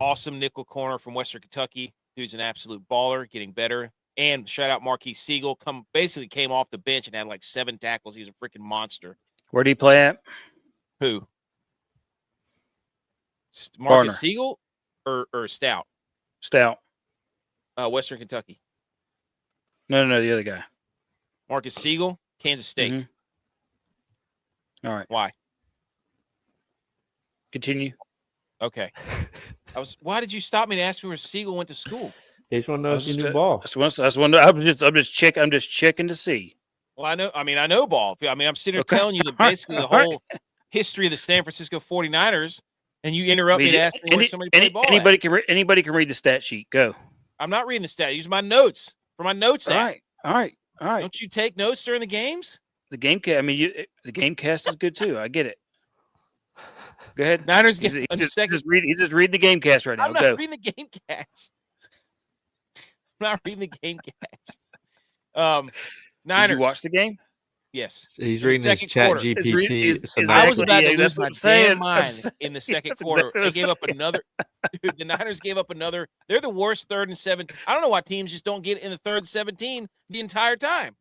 awesome nickel corner from Western Kentucky. Dude's an absolute baller, getting better. And shout out Marquise Siegel, basically came off the bench and had like 7 tackles. He's a freaking monster. Where did he play at? Who? Marcus Siegel or Stout? Stout. Western Kentucky. No, the other guy. Marcus Siegel, Kansas State. All right. Why? Continue. Okay. Why did you stop me to ask me where Siegel went to school? He just want to know if you knew ball. I'm just checking to see. Well, I know ball. I'm sitting here telling you that basically the whole history of the San Francisco 49ers, and you interrupt me to ask me where somebody played ball. Anybody can read the stat sheet. Go. I'm not reading the stat. Use my notes. For my notes. All right. All right. Don't you take notes during the games? The game cast. I mean, the game cast is good too. I get it. Go ahead. Niners He's get just second. reading the game cast right now. I'm not Go. reading the game cast. I'm not reading the game cast. Niners. Did you watch the game? Yes. He's In the reading his second chat quarter. GPT. I was Exactly. about to Yeah, lose that's my what I'm saying. damn mind in the second That's quarter. exactly what They I'm gave up saying. another. Dude, the Niners gave up another. They're the worst 3rd and 7. I don't know why teams just don't get in the 3rd and 17 the entire time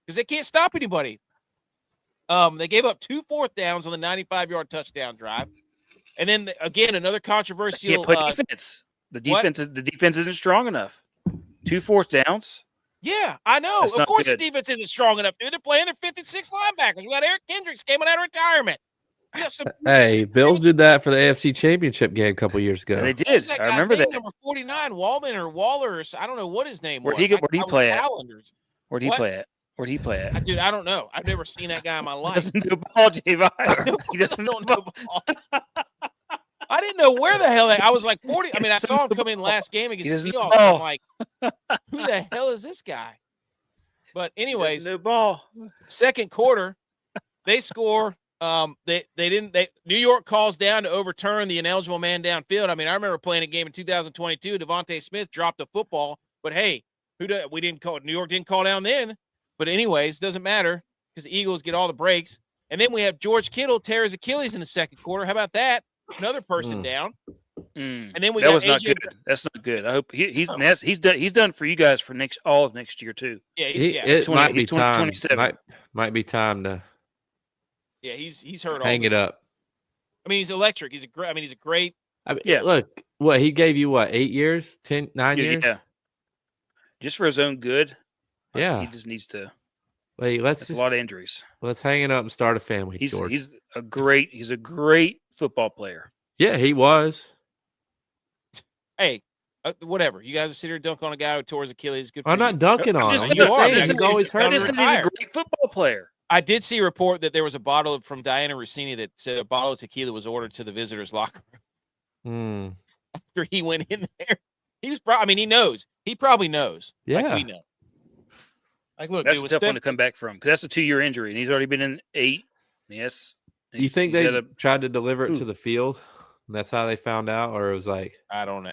because they can't stop anybody. They gave up 2 4th downs on the 95-yard touchdown drive, and then again another controversial. Can't play defense. The defense isn't strong enough. 2 4th downs. Yeah, I know. That's Of not course, good. the defense isn't strong enough. They're playing their 5th and 6th linebackers. We got Eric Kendricks came out of retirement. We got some. Hey, Bills did that for the AFC Championship game a couple years ago. They What was did. that I guy's remember name? that. Number 49, Waller or I don't know what his name Where'd was. he I was play at? Calendars. Where'd he What? play at? Where'd he play at? Dude, I don't know. I've never seen that guy in my He life. doesn't do ball, J-Vi. He doesn't don't know know ball. I didn't know where the hell I was like 40. I mean, I saw him come in last game against He the doesn't Seahawks. know I'm like, who the hell is this guy? But anyways, no ball. second quarter, they score. New York calls down to overturn the ineligible man downfield. I mean, I remember playing a game in 2022. Devontae Smith dropped a football, but hey, we didn't call. New York didn't call down then. But anyways, doesn't matter because the Eagles get all the breaks. And then we have George Kittle tear his Achilles in the second quarter. How about that? Another person down. And then we that got was not AJ good. That's not good. I hope he's done for you guys for all of next year too. Yeah, It might be he's time. 27. Might be time to he's hurt. hang it up. I mean, he's electric. He's a great. I mean, Yeah. Look, what he gave you, 8 years, 9 years? Yeah. Just for his own good. Yeah. He just needs to. Wait, That's a lot of injuries. let's hang it up and start a family, He's George. he's a great football player. Yeah, he was. Hey, whatever. You guys are sitting here dunk on a guy who tore his Achilles. Good for I'm you. not dunking on just him. saying, I'm you are. saying he's always I hurt. just He's retired. a great football player. I did see a report that there was a bottle from Diana Rossini that said a bottle of tequila was ordered to the visitors' locker room after he went in there. He was probably. I mean, he knows. He probably knows. Yeah. Like we know. Like, look, That's dude, a tough one to come back from because that's a 2-year injury, and he's already been in 8. Yes. Do you think they tried to deliver it to the field? And that's how they found out, or it was like I don't know.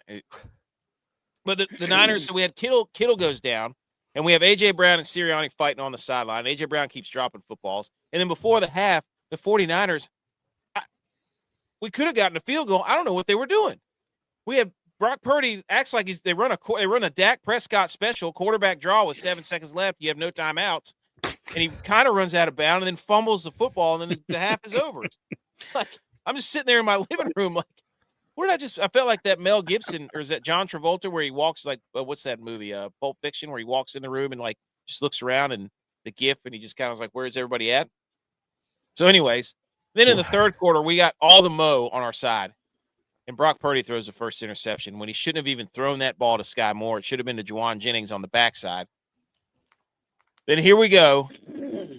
But the Niners. So we had Kittle. Kittle goes down, and we have AJ Brown and Sirianni fighting on the sideline. AJ Brown keeps dropping footballs, and then before the half, the 49ers. We could have gotten a field goal. I don't know what they were doing. We had Brock Purdy acts like they run a Dak Prescott special quarterback draw with 7 seconds left. You have no timeouts, and he kind of runs out of bounds and then fumbles the football, and then the half is over. Like I'm just sitting there in my living room, like, what did I just? I felt like that Mel Gibson or is that John Travolta where he walks like what's that movie? Pulp Fiction, where he walks in the room and like just looks around and the GIF, and he just kind of was like, where's everybody at? So, anyways, then in the third quarter, we got all the mo on our side. And Brock Purdy throws the first interception when he shouldn't have even thrown that ball to Sky Moore. It should have been to Juwan Jennings on the backside. Then here we go.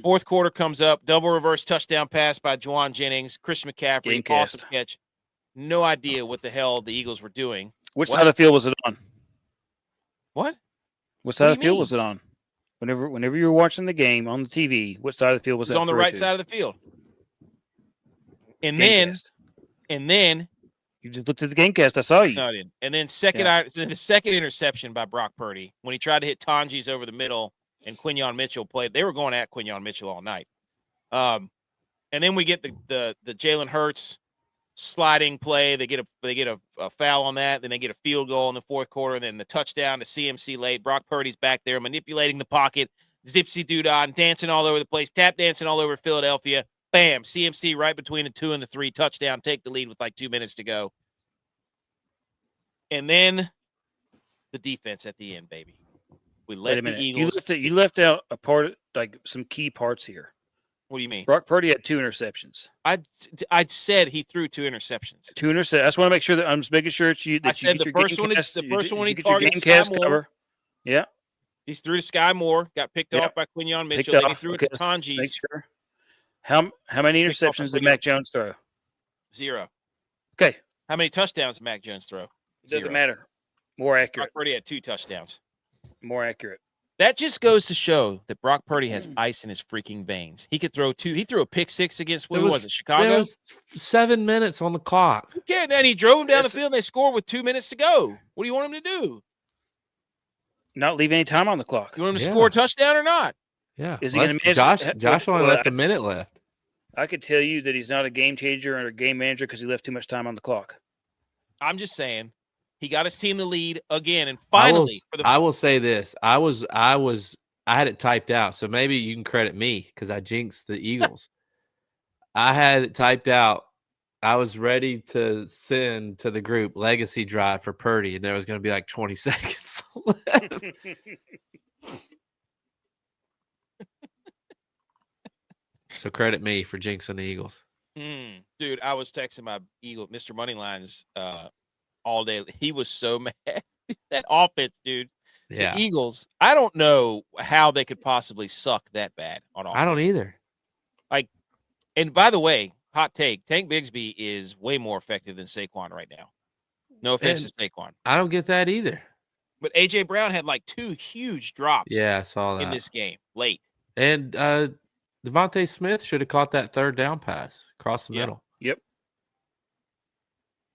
Fourth quarter comes up. Double reverse touchdown pass by Juwan Jennings. Christian McCaffrey, awesome catch. No idea what the hell the Eagles were doing. Which side of the field was it on? What? What side of the field was it on? Whenever you were watching the game on the TV, what side of the field was It that? was on the right side of the field. And then you just looked at the game cast. I saw you. No, I didn't. And then the second interception by Brock Purdy when he tried to hit Tangi's over the middle and Quinyon Mitchell played. They were going at Quinyon Mitchell all night. And then we get the Jalen Hurts sliding play. They get a foul on that. Then they get a field goal in the fourth quarter. And then the touchdown to CMC late. Brock Purdy's back there manipulating the pocket, dipsy doo-dah, and dancing all over the place, tap dancing all over Philadelphia. Bam, CMC right between the 2 and the 3, touchdown, take the lead with like 2 minutes to go. And then the defense at the end, baby. We let the Eagles. You left out a part, like some key parts here. What do you mean? Brock Purdy had 2 interceptions. I said he threw 2 interceptions. 2 interceptions. I just want to make sure that I'm just making sure it's you. That I said the first one. The first one he targeted Sky Moore. Yeah. He threw to Sky Moore. Got picked off by Quinyon Mitchell. Then he threw it to Tangi's. Make sure. How many interceptions did Mac Jones throw? 0. Okay. How many touchdowns did Mac Jones throw? It doesn't matter. More accurate. Brock Purdy had 2 touchdowns. More accurate. That just goes to show that Brock Purdy has ice in his freaking veins. He could throw 2. He threw a pick 6 against who was it? Chicago. There was 7 minutes on the clock. Yeah, and he drove him down the field and they scored with 2 minutes to go. What do you want him to do? Not leave any time on the clock. You want him to score a touchdown or not? Yeah. Is he going to manage? Josh only left a minute left. I could tell you that he's not a game changer or a game manager because he left too much time on the clock. I'm just saying, he got his team the lead again, and finally, I will say this: I had it typed out, so maybe you can credit me because I jinxed the Eagles. I had it typed out. I was ready to send to the group legacy drive for Purdy, and there was going to be like 20 seconds left. So credit me for jinxing the Eagles. Dude, I was texting my Mr. Moneylines all day. He was so mad. That offense, dude. Yeah. The Eagles, I don't know how they could possibly suck that bad on offense. I don't either. And by the way, hot take, Tank Bigsby is way more effective than Saquon right now. No offense to Saquon. I don't get that either. But A.J. Brown had like 2 huge drops I saw that in this game late. And Devontae Smith should have caught that third down pass across the middle. Yep.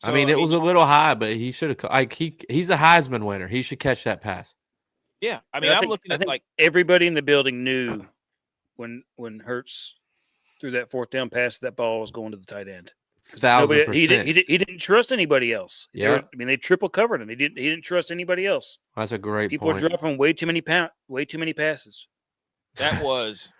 So, it was a little high, but he should have. He's a Heisman winner. He should catch that pass. Yeah, I mean, I'm looking at like everybody in the building knew when Hurts threw that fourth down pass, that ball was going to the tight end. 1,000%. He didn't trust anybody else. Yeah, they triple covered him. He didn't trust anybody else. That's a great People point. are dropping way too many passes. That was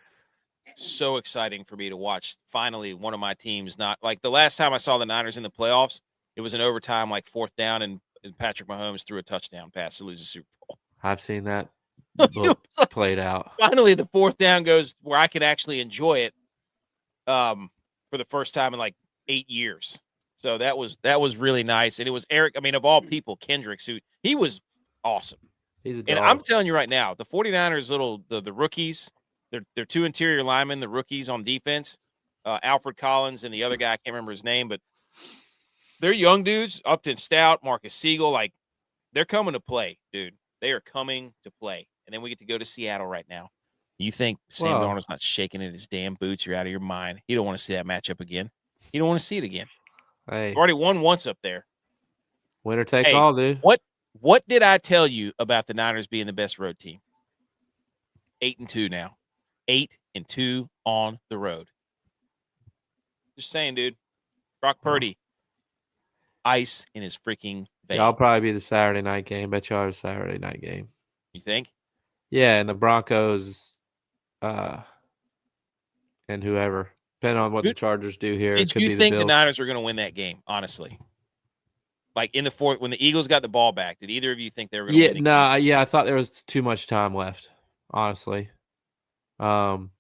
so exciting for me to watch. Finally, one of my teams not like the last time I saw the Niners in the playoffs. It was an overtime, like 4th down, and Patrick Mahomes threw a touchdon pass to lose the Super Bowl. I've seen that played out. Finally, the 4th down goes where I can actually enjoy it for the first time in like 8 years. So that was really nice. And it was Eric, I mean, of all people, Kendricks, who he was awesome. He's a dog. And I'm telling you right now, the 49ers the rookies, they're 2 interior linemen, the rookies on defense, Alfred Collins and the other guy, I can't remember his name, but they're young dudes, Upton Stout, Marcus Siegel, like they're coming to play, dude. They are coming to play. And then we get to go to Seattle right now. You think Sam Darnold's not shaking in his damn boots? You're out of your mind. You don't want to see that matchup again. You don't want to see it again. Hey, you've already won once up there. Winner take all, dude. What did I tell you about the Niners being the best road team? 8-2 now. 8-2 on the road. Just saying, dude. Brock Purdy. Ice in his freaking veins. Y'all probably be the Saturday night game. Bet y'all are the Saturday night game. You think? Yeah, and the Broncos and whoever. Depending on what the Chargers do here. Did you think the Niners were going to win that game, honestly? Like in the fourth, when the Eagles got the ball back, did either of you think they were going to win the game? Yeah, I thought there was too much time left, honestly. And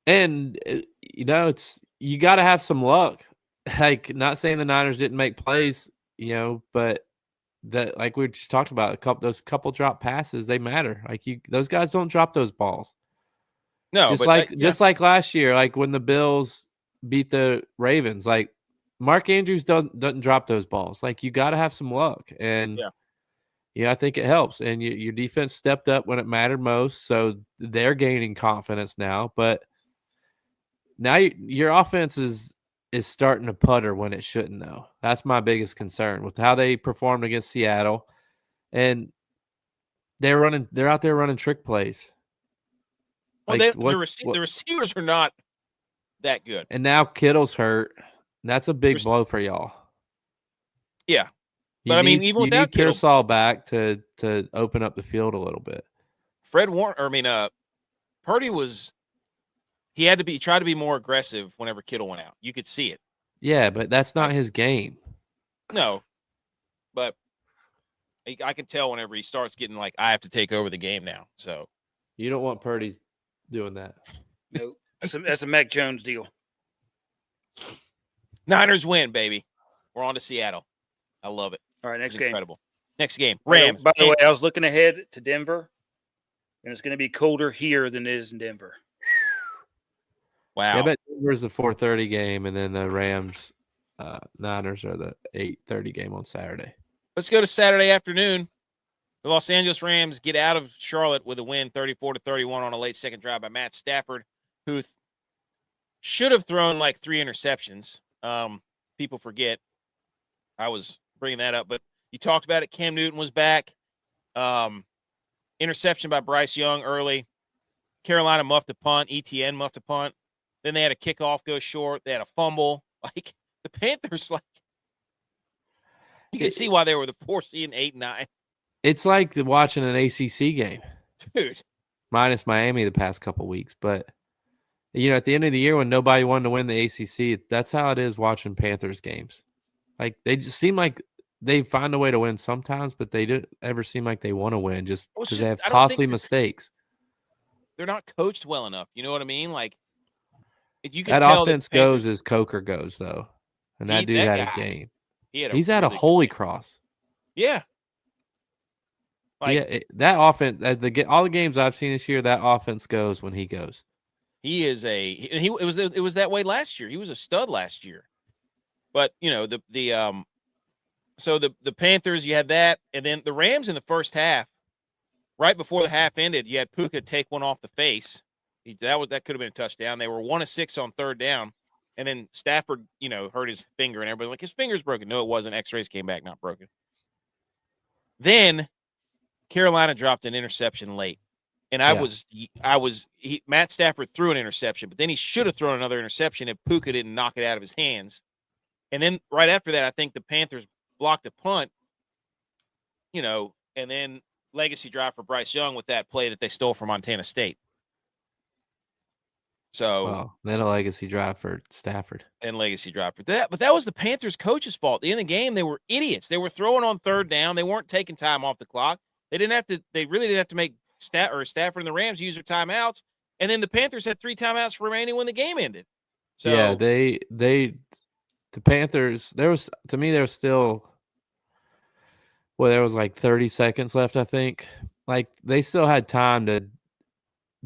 it's you got to have some luck. Like, not saying the Niners didn't make plays, but that, like we just talked about, those couple drop passes, they matter. Like those guys don't drop those balls. No, just like last year, like when the Bills beat the Ravens, like Mark Andrews doesn't drop those balls. Like you got to have some luck, and I think it helps. And your defense stepped up when it mattered most, so they're gaining confidence now. But now your offense is starting to putter when it shouldn't, though. That's my biggest concern with how they performed against Seattle, and they're out there running trick plays. Well, the receivers are not that good. And now Kittle's hurt. That's a big blow for y'all. Yeah. But even without Kittle, Pearsall back to open up the field a little bit. Purdy tried to be more aggressive whenever Kittle went out. You could see it. Yeah, but that's not his game. No. But I can tell whenever he starts getting like, I have to take over the game now. So you don't want Purdy doing that. Nope. That's a Mac Jones deal. Niners win, baby. We're on to Seattle. I love it. All right, next game. Incredible. Next game. Rams. By the way, I was looking ahead to Denver, and it's going to be colder here than it is in Denver. Wow. Yeah, I bet Denver's the 4:30 game, and then the Rams, Niners are the 8:30 game on Saturday. Let's go to Saturday afternoon. The Los Angeles Rams get out of Charlotte with a win, 34-31 on a late second drive by Matt Stafford, who should have thrown like 3 interceptions. People forget. I was bringing that up, but you talked about it. Cam Newton was back. Interception by Bryce Young early. Carolina muffed a punt. ETN muffed a punt. Then they had a kickoff go short. They had a fumble. Like the Panthers, like you can see why they were the 4 seed and 8-9. It's like watching an ACC game, Dude. minus Miami the past couple weeks. But at the end of the year when nobody wanted to win the ACC, that's how it is watching Panthers games. Like they just seem like they find a way to win sometimes, but they don't ever seem like they want to win just because they have costly mistakes. They're not coached well enough. You know what I mean? Like you can that tell offense goes as Coker goes, though, and that dude had a game. He's at a Holy Cross. Yeah. Like, that offense. All the games I've seen this year, that offense goes when he goes. He is it was that way last year. He was a stud last year. But so the Panthers, you had that, and then the Rams in the first half, right before the half ended, you had Puka take one off the face. That could have been a touchdown. They were 1 of 6 on third down, and then Stafford, hurt his finger, and everybody like his finger's broken. No, it wasn't. X-rays came back, not broken. Then Carolina dropped an interception late, and Matt Stafford threw an interception, but then he should have thrown another interception if Puka didn't knock it out of his hands. And then right after that, I think the Panthers blocked a punt, and then legacy drive for Bryce Young with that play that they stole from Montana State. So then a legacy drive for Stafford. And legacy drive for that. But that was the Panthers coach's fault. At the end of the game, they were idiots. They were throwing on third down. They weren't taking time off the clock. They really didn't have to make Stafford and the Rams use their timeouts. And then the Panthers had 3 timeouts remaining when the game ended. So yeah, the Panthers, there was still, there was like 30 seconds left, I think. Like they still had time to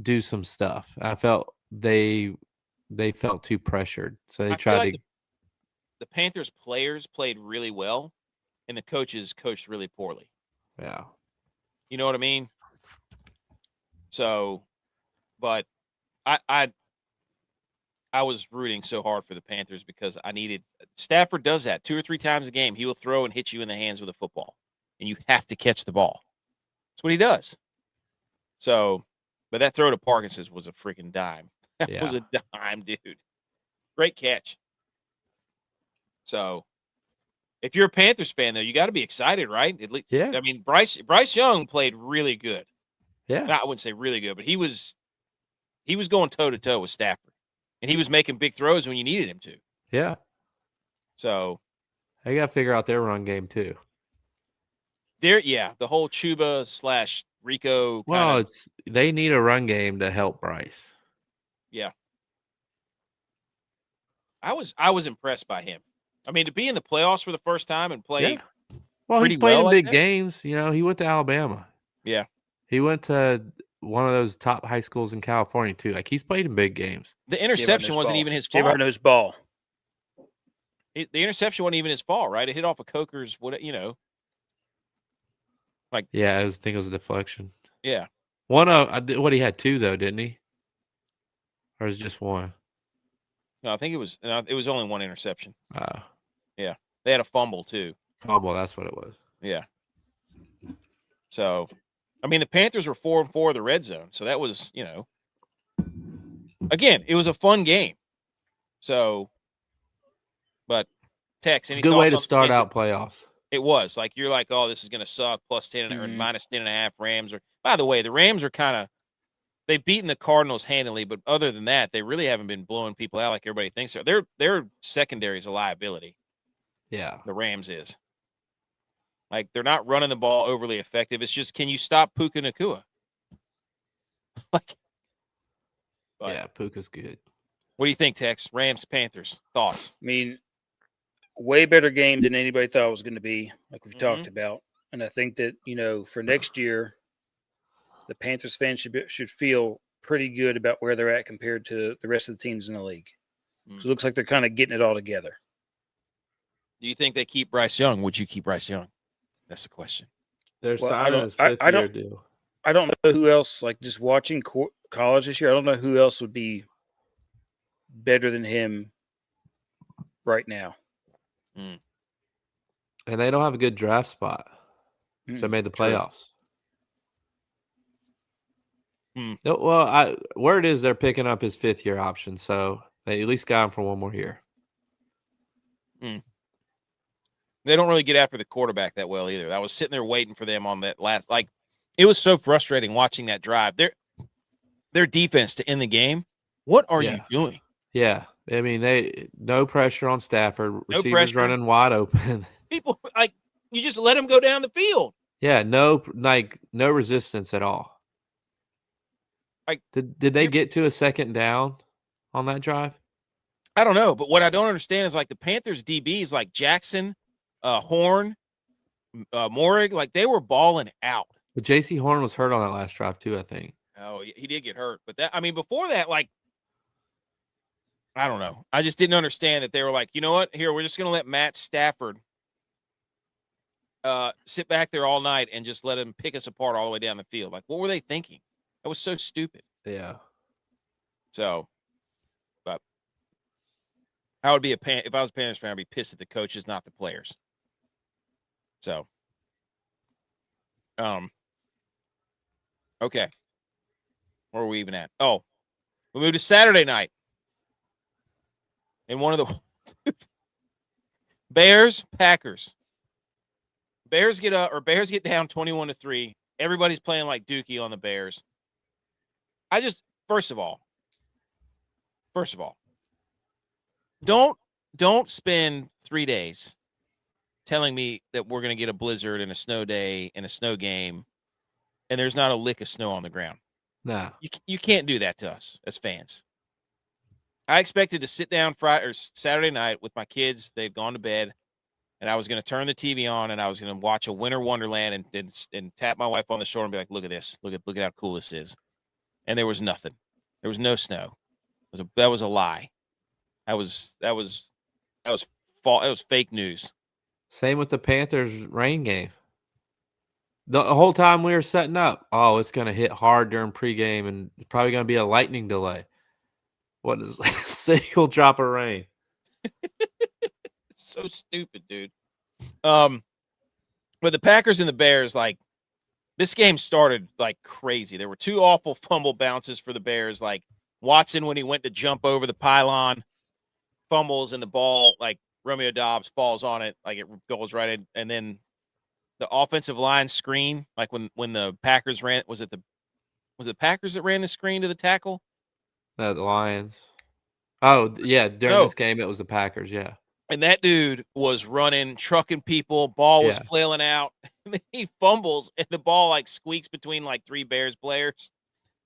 do some stuff. I felt they felt too pressured. So they tried to. The Panthers players played really well, and the coaches coached really poorly. Yeah. You know what I mean? So, but I was rooting so hard for the Panthers because Stafford does that 2 or 3 times a game. He will throw and hit you in the hands with a football, and you have to catch the ball. That's what he does. So, but that throw to Parkinson's was a freaking dime. That was a dime, dude. Great catch. So, if you're a Panthers fan, though, you got to be excited, right? At least, yeah. I mean, Bryce Young played really good. Yeah. I wouldn't say really good, but he was going toe-to-toe with Stafford. And he was making big throws when you needed him to. Yeah. So they got to figure out their run game too. The whole Chuba / Rico. They need a run game to help Bryce. Yeah. I was impressed by him. I mean, to be in the playoffs for the first time and play. Yeah. Well, he's played in big games. He went to Alabama. Yeah. He went to one of those top high schools in California too. Like he's played in big games. The interception wasn't even his fault. J-Bar knows ball. The interception wasn't even his fault, right? It hit off a Coker's, Like yeah, I think it was a deflection. Yeah. He had 2 though, didn't he? Or was it just 1? No, I think it was only 1 interception. Yeah. They had a fumble too. Fumble, that's what it was. Yeah. So, I mean, the Panthers were 4-4 of the red zone. So that was, again, it was a fun game. So, but Tex, it's a good way to start out playoffs. It was like, you're like, oh, this is going to suck. Plus 10 or minus 10.5 Rams. By the way, the Rams are they've beaten the Cardinals handily, but other than that, they really haven't been blowing people out like everybody thinks so. Their secondary is a liability. Yeah. The Rams is. Like, they're not running the ball overly effective. It's just, can you stop Puka Nacua? Yeah, Puka's good. What do you think, Tex? Rams, Panthers, thoughts? I mean, way better game than anybody thought it was going to be, like we've talked about. And I think that, for next year, the Panthers fans should feel pretty good about where they're at compared to the rest of the teams in the league. So it looks like they're kind of getting it all together. Do you think they keep Bryce Young? Would you keep Bryce Young? That's the question. They're Well, signing his fifth-year deal. I don't know who else, like just watching college this year, I don't know who else would be better than him right now. And they don't have a good draft spot. So they made the playoffs. Well, word is they're picking up his fifth-year option, so they at least got him for one more year. They don't really get after the quarterback that well either. I was sitting there waiting for them on that last. Like, it was so frustrating watching that drive. Their defense to end the game. What are you doing? Yeah, I mean no pressure on Stafford. Receivers pressure. running wide open. People you just let him go down the field. Yeah, no resistance at all. Like, did they get to a second down on that drive? I don't know, but what I don't understand is like the Panthers DBs like Jackson, Horn, Morig, like they were balling out. But J.C. Horn was hurt on that last drive too, I think. Oh, he did get hurt, but before that, like, I don't know. I just didn't understand that they were like, you know what? Here, we're just going to let Matt Stafford sit back there all night and just let him pick us apart all the way down the field. Like, what were they thinking? That was so stupid. Yeah. So, but I would be if I was a Panthers fan, I'd be pissed at the coaches, not the players. So, okay. Where are we even at? Oh, we moved to Saturday night. In one of the Bears, Packers. Bears get down 21-3. Everybody's playing like Dookie on the Bears. First of all, don't spend 3 days telling me that we're going to get a blizzard and a snow day and a snow game, and there's not a lick of snow on the ground. No. You can't do that to us as fans. I expected to sit down Saturday night with my kids. They'd gone to bed, and I was going to turn the TV on, and I was going to watch a Winter Wonderland and tap my wife on the shoulder and be like, "Look at this! Look at how cool this is." And there was nothing. There was no snow. That was a lie. That was fake news. Same with the Panthers rain game. The whole time we were setting up, it's going to hit hard during pregame, and it's probably going to be a lightning delay. What is a single drop of rain? So stupid, dude. But the Packers and the Bears, like, this game started like crazy. There were two awful fumble bounces for the Bears. Like Watson, when he went to jump over the pylon, fumbles, and the ball, like Romeo Doubs falls on it, like it goes right in. And then the offensive line screen, like when the Packers ran, was it the Packers that ran the screen to the tackle? The Lions. Oh, yeah. During this game, it was the Packers, yeah. And that dude was running, trucking people. Ball was flailing out. And then he fumbles, and the ball, like, squeaks between, like, three Bears players.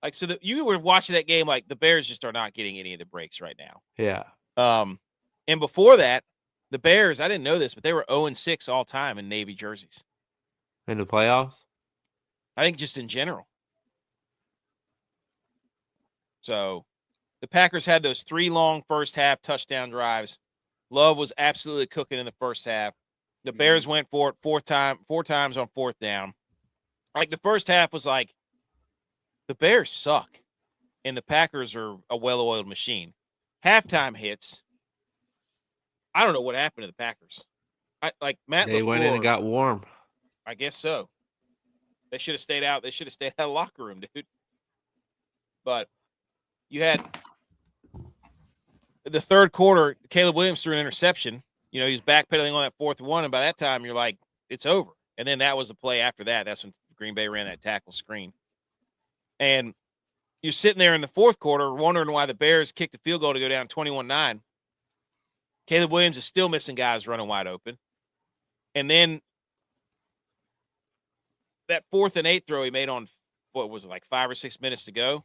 Like, so you were watching that game, like, the Bears just are not getting any of the breaks right now. Yeah. And before that, the Bears, I didn't know this, but they were 0-6 all time in Navy jerseys. In the playoffs? I think just in general. So the Packers had those 3 long first half touchdown drives. Love was absolutely cooking in the first half. The Bears went for it four times on fourth down. Like, the first half was like, the Bears suck, and the Packers are a well-oiled machine. Halftime hits. I don't know what happened to the Packers. They went in and got warm. I guess so. They should have stayed out. They should have stayed out of the locker room, dude. But you had the third quarter, Caleb Williams threw an interception. You know, he was backpedaling on that 4th and 1, and by that time you're like, it's over. And then that was the play after that. That's when Green Bay ran that tackle screen. And you're sitting there in the fourth quarter wondering why the Bears kicked a field goal to go down 21-9. Caleb Williams is still missing guys running wide open. And then that 4th and 8 throw he made on, what was it, like 5 or 6 minutes to go?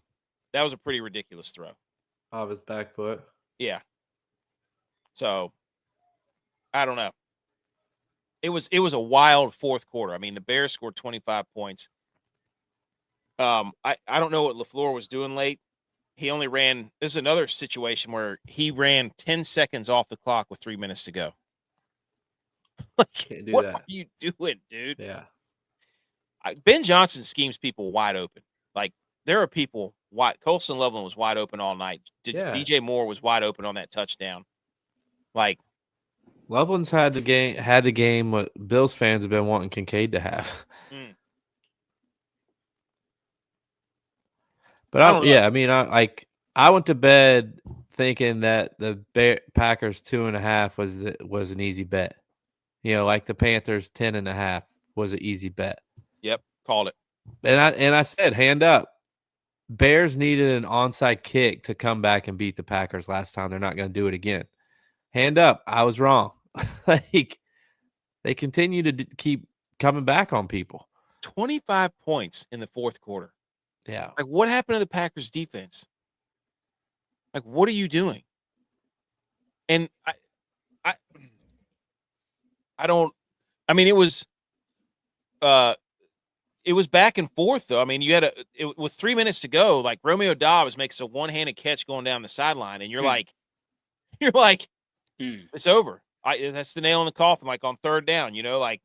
That was a pretty ridiculous throw. Off his back foot. Yeah. So, I don't know. It was a wild fourth quarter. I mean, the Bears scored 25 points. I don't know what LaFleur was doing late. He only ran – this is another situation where he ran 10 seconds off the clock with 3 minutes to go. Can't do what that. are you doing, dude? Yeah. Ben Johnson schemes people wide open. Like there are people wide. Colson Loveland was wide open all night. DJ Moore was wide open on that touchdown. Like Loveland's had the game what Bills fans have been wanting Kincaid to have. But I went to bed thinking that the Packers 2.5 was an easy bet. Like the Panthers 10.5 was an easy bet. Yep, called it. And I said, hand up. Bears needed an onside kick to come back and beat the Packers last time. They're not going to do it again. Hand up. I was wrong. Like they continue to keep coming back on people. 25 points in the fourth quarter. Yeah. Like what happened to the Packers defense? Like what are you doing? And it was back and forth though. I mean, you had with 3 minutes to go, like Romeo Doubs makes a one-handed catch going down the sideline, and you're like, it's over. That's the nail in the coffin. Like on third down, like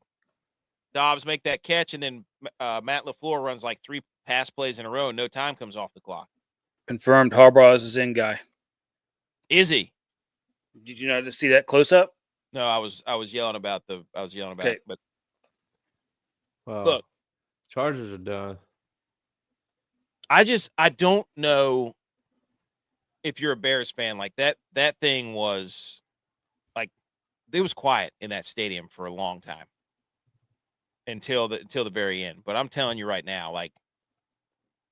Dobbs make that catch, and then Matt LaFleur runs like 3 pass plays in a row, and no time comes off the clock. Confirmed, Harbaugh is a Zen guy. Is he? Did you not see that close up? No, I was yelling about it, but look, Chargers are done. I don't know if you're a Bears fan, like that thing was like it was quiet in that stadium for a long time until the very end. But I'm telling you right now, like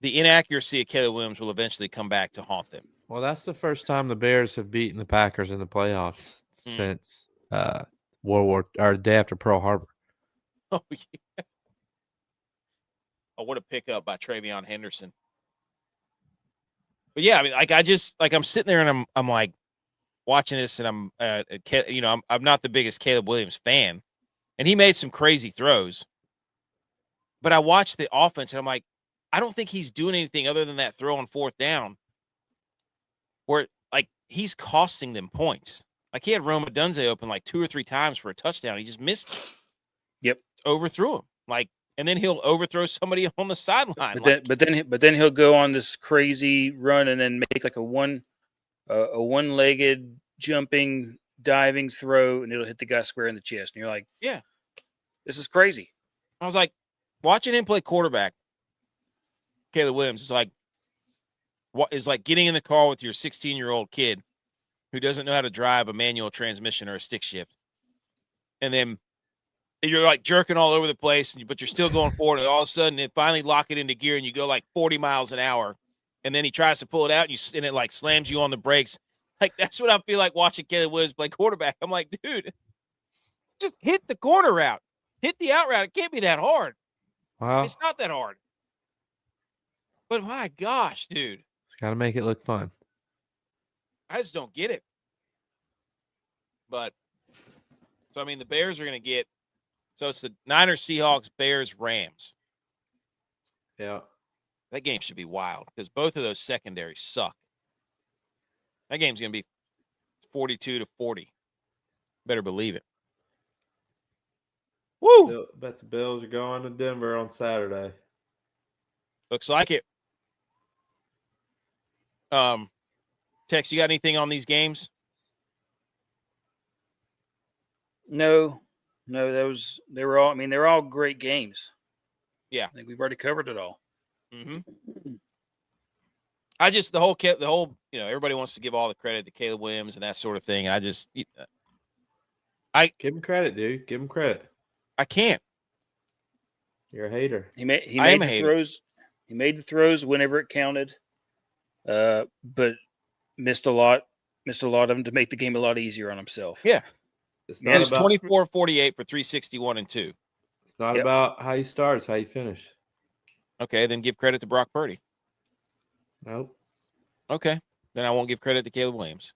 the inaccuracy of Caleb Williams will eventually come back to haunt them. Well, that's the first time the Bears have beaten the Packers in the playoffs since World War or the day after Pearl Harbor. Oh yeah. Oh, what a pickup by Travion Henderson. But yeah, I mean, like I'm sitting there and I'm like watching this, and I'm not the biggest Caleb Williams fan, and he made some crazy throws. But I watched the offense, and I'm like, I don't think he's doing anything other than that throw on fourth down, where like he's costing them points. Like he had Rome Odunze open like 2 or 3 times for a touchdown. He just missed it. Yep, overthrew him. Like. And then he'll overthrow somebody on the sideline. But then he'll go on this crazy run and then make like a one-legged jumping diving throw, and it'll hit the guy square in the chest. And you're like, yeah, this is crazy. I was like, watching him play quarterback, Caleb Williams is like getting in the car with your 16-year-old kid who doesn't know how to drive a manual transmission or a stick shift, and then you're like jerking all over the place, but you're still going forward. And all of a sudden, it finally lock it into gear, and you go like 40 miles an hour. And then he tries to pull it out, and it like slams you on the brakes. Like that's what I feel like watching Caleb Williams play quarterback. I'm like, dude, just hit the corner route, hit the out route. It can't be that hard. Wow, it's not that hard. But my gosh, dude, it's got to make it look fun. I just don't get it. But so I mean, the Bears are going to get. So it's the Niners, Seahawks, Bears, Rams. Yeah. That game should be wild because both of those secondaries suck. That game's going to be 42-40. Better believe it. Woo! Bet the Bills are going to Denver on Saturday. Looks like it. Tex, you got anything on these games? No, they were all. I mean, they're all great games. Yeah, I think we've already covered it all. Mm-hmm. I just the whole everybody wants to give all the credit to Caleb Williams and that sort of thing, and I give him credit, dude. Give him credit. I can't. You're a hater. He made the throws. He made the throws whenever it counted, but missed a lot of them to make the game a lot easier on himself. Yeah. It's 24-48 for 361 and 2. It's not about how you start, it's how you finish. Okay, then give credit to Brock Purdy. Nope. Okay, then I won't give credit to Caleb Williams.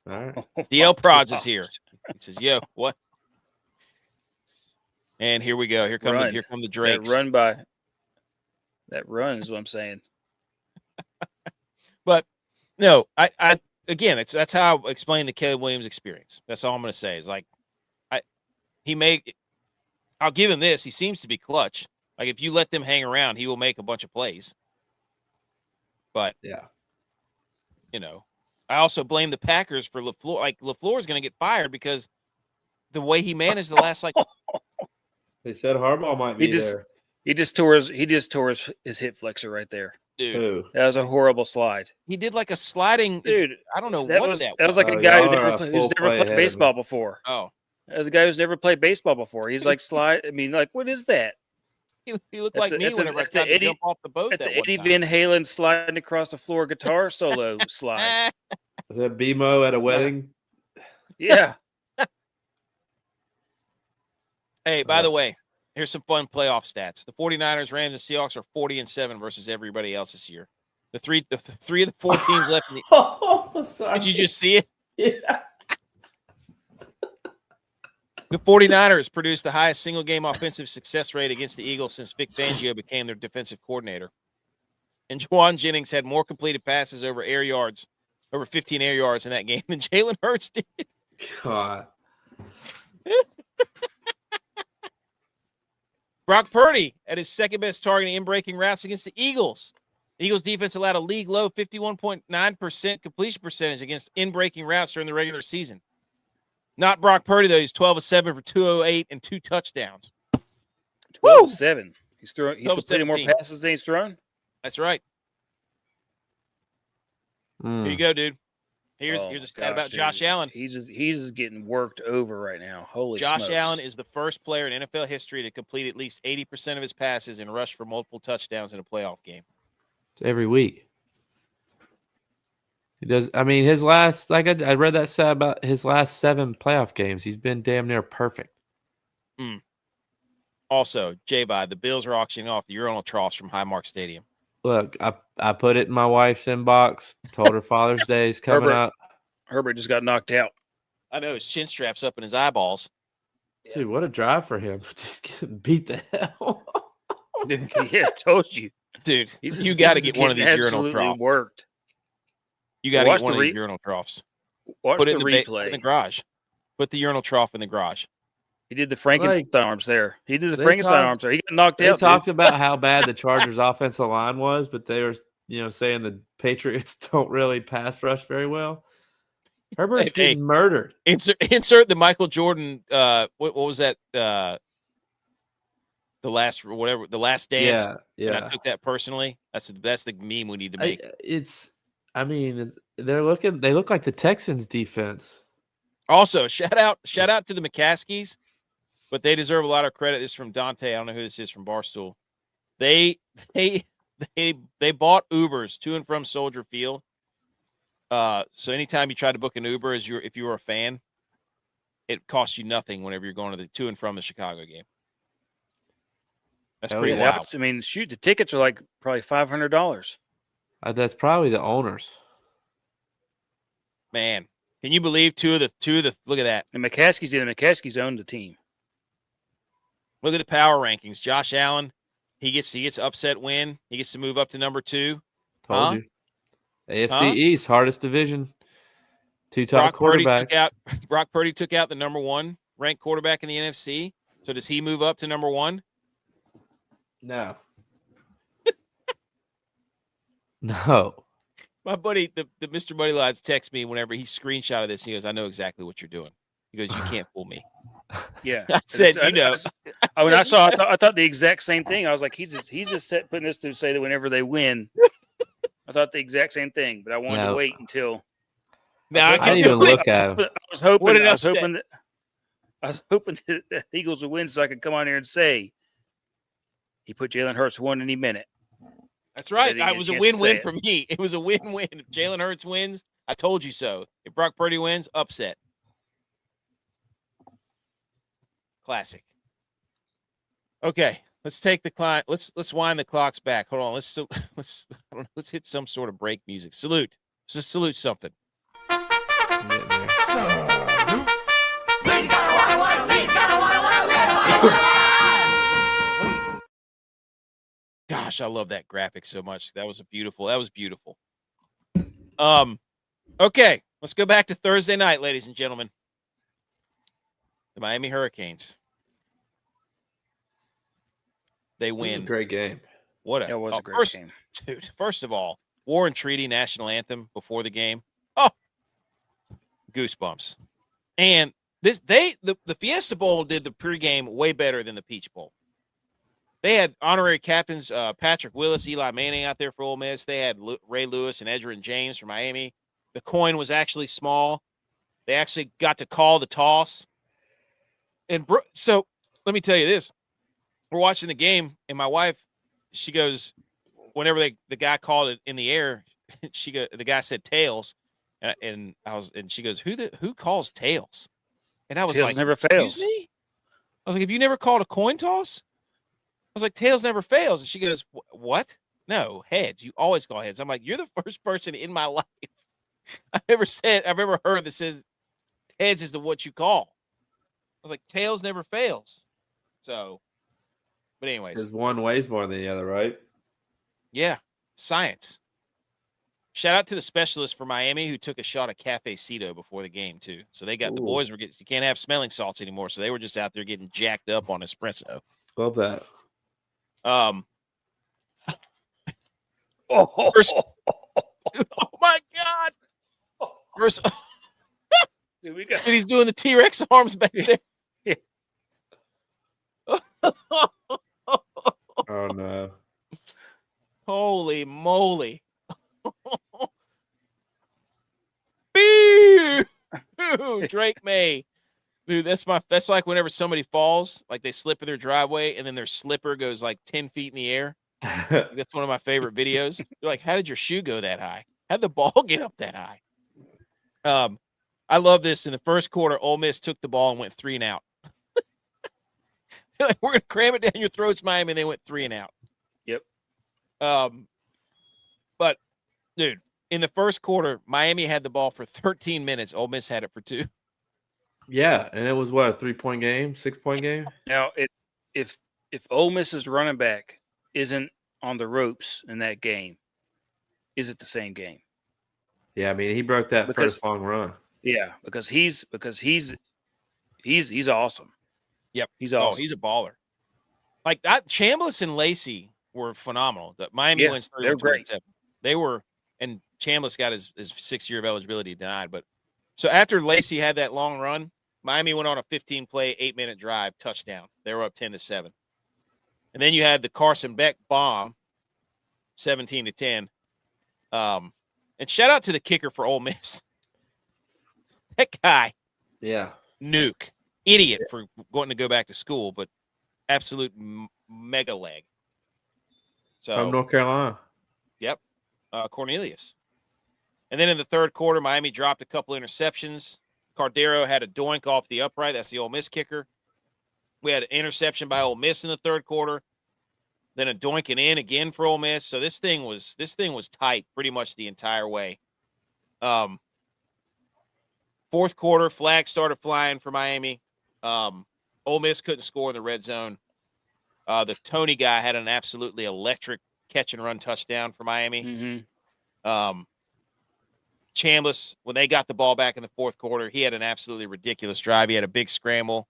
All right. DL Prods is here. He says, "Yo, what?" And here we go. Here come the Drakes. That run is what I'm saying. But no, I again, that's how I explain the Caleb Williams experience. That's all I'm going to say. Is like, I'll give him this. He seems to be clutch. Like if you let them hang around, he will make a bunch of plays. But Yeah. I also blame the Packers for LaFleur. Like LaFleur is going to get fired because the way he managed the last They said Harbaugh might be there. He just tore his hip flexor right there. dude. Who? That was a horrible slide. He did like a sliding. Dude, I don't know that what was that that was was. like Oh, a guy y'all who's are a never full play played ahead of baseball me. before. Oh, As a guy who's never played baseball before, he's like slide. I mean, like, what is that? he looked like me whenever I tried to jump off the boat. It's That an one Eddie time. Van Halen sliding across the floor guitar solo slide. Is that BMO at a wedding? Yeah. Hey, by the way, here's some fun playoff stats. The 49ers, Rams, and Seahawks are 40-7 versus everybody else this year. The three of the four teams left in the Oh, sorry. Did you just see it? Yeah. The 49ers produced the highest single-game offensive success rate against the Eagles since Vic Fangio became their defensive coordinator. And Juwan Jennings had more completed passes over 15 air yards in that game than Jalen Hurts did. God. Brock Purdy at his second-best targeting in-breaking routes against the Eagles. The Eagles' defense allowed a league-low 51.9% completion percentage against in-breaking routes during the regular season. Not Brock Purdy, though. He's 12-7 for 208 and 2 touchdowns. 12-7. He's completing more 17. passes than he's thrown. That's right. Here you go, dude. Here's a stat about Josh Allen. He's just getting worked over right now. Holy Josh smokes. Allen is the first player in NFL history to complete at least 80% of his passes and rush for multiple touchdowns in a playoff game. Every week. He does. I mean, his last, like I read that stat about his last 7 playoff games. He's been damn near perfect. Also, J-Bye, the Bills are auctioning off the urinal troughs from Highmark Stadium. Look, I put it in my wife's inbox. Told her Father's Day is coming up. Herbert just got knocked out. I know his chin strap's up in his eyeballs. Dude, what a drive for him. Just getting beat the hell. Yeah, I told you. Dude, you got to get one of these urinal absolutely troughs. Worked. You got to Watch get one the of these urinal troughs. Watch Put the it in replay. in the garage. Put the urinal trough in the garage. He did the Frankenstein arms there. He did the they Frankenstein talk- arms there. He got knocked They out. talked dude. about how bad the Chargers' offensive line was, but they were, saying the Patriots don't really pass rush very well. Herbert's getting murdered. Insert the Michael Jordan. What was that? The last dance. Yeah. And I took that personally. That's the meme we need to make. They look like the Texans defense. Also, shout out to the McCaskies, but they deserve a lot of credit. This is from Dante. I don't know who this is from Barstool. They bought Ubers to and from Soldier Field. So anytime you try to book an Uber if you were a fan, it costs you nothing whenever you're going to and from the Chicago game. That's pretty wild. I mean, shoot, the tickets are like probably $500. That's probably the owners. Man, can you believe two of the look at that. And McCaskies owned the team. Look at the power rankings. Josh Allen, he gets upset win. He gets to move up to number 2. Told you. AFC East, hardest division. 2 top quarterbacks. Brock Purdy took out the number 1 ranked quarterback in the NFC. So does he move up to number 1? No. No. My buddy, the Mr. Buddy Lides texts me whenever he screenshotted this. He goes, "I know exactly what you're doing." He goes, "You can't fool me." Yeah, I said, I thought the exact same thing. I was like, he's just putting this to say that whenever they win, I thought the exact same thing, but I wanted to wait until. Now I didn't even look at him. I was hoping that the Eagles would win, so I could come on here and say he put Jalen Hurts 1 any minute. That's right. It was a win-win for me. It was a win-win. If Jalen Hurts wins, I told you so. If Brock Purdy wins, upset. Classic. Okay, let's take the client. Let's wind the clocks back. Hold on. Let's hit some sort of break music. Salute. Let's just salute something. Gosh, I love that graphic so much. That was beautiful. Okay, let's go back to Thursday night, ladies and gentlemen. The Miami Hurricanes they This is a win. great game. What That was a great game. Dude, first of all, War and Treaty national anthem before the game. Oh, goosebumps. And the Fiesta Bowl did the pregame way better than the Peach Bowl. They had honorary captains Patrick Willis, Eli Manning out there for Ole Miss. They had Ray Lewis and Edgerrin James for Miami. The coin was actually small. They actually got to call the toss. And so let me tell you this. We're watching the game, and my wife, she goes, whenever the guy called it in the air, the guy said tails. And she goes, who calls tails? And I was Tails like, never excuse fails. me? I was like, have you never called a coin toss? I was like, tails never fails. And she goes, what? No, heads. You always call heads. I'm like, you're the first person in my life I've ever heard that says heads is what you call. I was like, tails never fails. So, but anyways. Because one weighs more than the other, right? Yeah, science. Shout out to the specialist for Miami who took a shot of Cafecito before the game, too. So they got the boys you can't have smelling salts anymore. So they were just out there getting jacked up on espresso. Love that. First, oh my God. First, Dude, we got he's doing the T-Rex arms back there. Oh, no. Holy moly. Boo! Drake May. Dude, that's like whenever somebody falls, like they slip in their driveway and then their slipper goes like 10 feet in the air. That's one of my favorite videos. They're like, how did your shoe go that high? How'd the ball get up that high? I love this. In the first quarter, Ole Miss took the ball and went 3 and out. Like, we're going to cram it down your throats, Miami, and they went 3 and out. Yep. But, dude, in the first quarter, Miami had the ball for 13 minutes. Ole Miss had it for 2. Yeah, and it was what, a 3-point game, 6-point game? Now, if Ole Miss's running back isn't on the ropes in that game, is it the same game? Yeah, I mean, he broke that first long run. Yeah, because he's awesome. Yep, he's awesome. Oh, he's a baller. Like that, Chambliss and Lacey were phenomenal. The Miami wins 31-27. They were, and Chambliss got his 6 year of eligibility denied. But so after Lacey had that long run, Miami went on a 15-play, 8-minute drive, touchdown. They were up 10-7. And then you had the Carson Beck bomb, 17-10. And shout out to the kicker for Ole Miss. That guy, nuke, idiot for going to go back to school, but absolute mega leg. So From North Carolina. Yep, Cornelius. And then in the third quarter, Miami dropped a couple interceptions. Cardero had a doink off the upright. That's the Ole Miss kicker. We had an interception by Ole Miss in the third quarter. Then a doinking in again for Ole Miss. So this thing was tight pretty much the entire way. Fourth quarter, flags started flying for Miami. Ole Miss couldn't score in the red zone. The Tony guy had an absolutely electric catch and run touchdown for Miami. Mm-hmm. Chambliss, when they got the ball back in the fourth quarter, he had an absolutely ridiculous drive. He had a big scramble.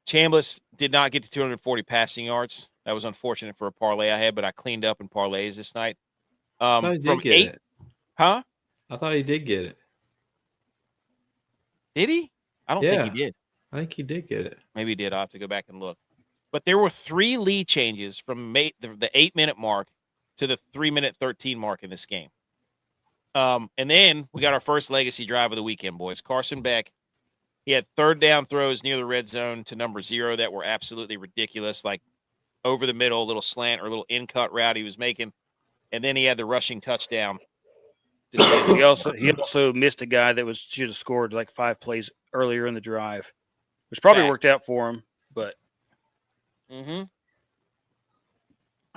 Chambliss did not get to 240 passing yards. That was unfortunate for a parlay I had, but I cleaned up in parlays this night. I thought he did get it. Huh? I thought he did get it. Did he? I don't think he did. I think he did get it. Maybe he did. I'll have to go back and look. But there were 3 lead changes from the 8-minute mark to the 3-minute 13 mark in this game. And then we got our first legacy drive of the weekend, boys. Carson Beck, he had third down throws near the red zone to number 0 that were absolutely ridiculous, like over the middle, a little slant or a little in-cut route he was making. And then he had the rushing touchdown. He also missed a guy that should have scored like 5 plays earlier in the drive, which probably worked out for him. But I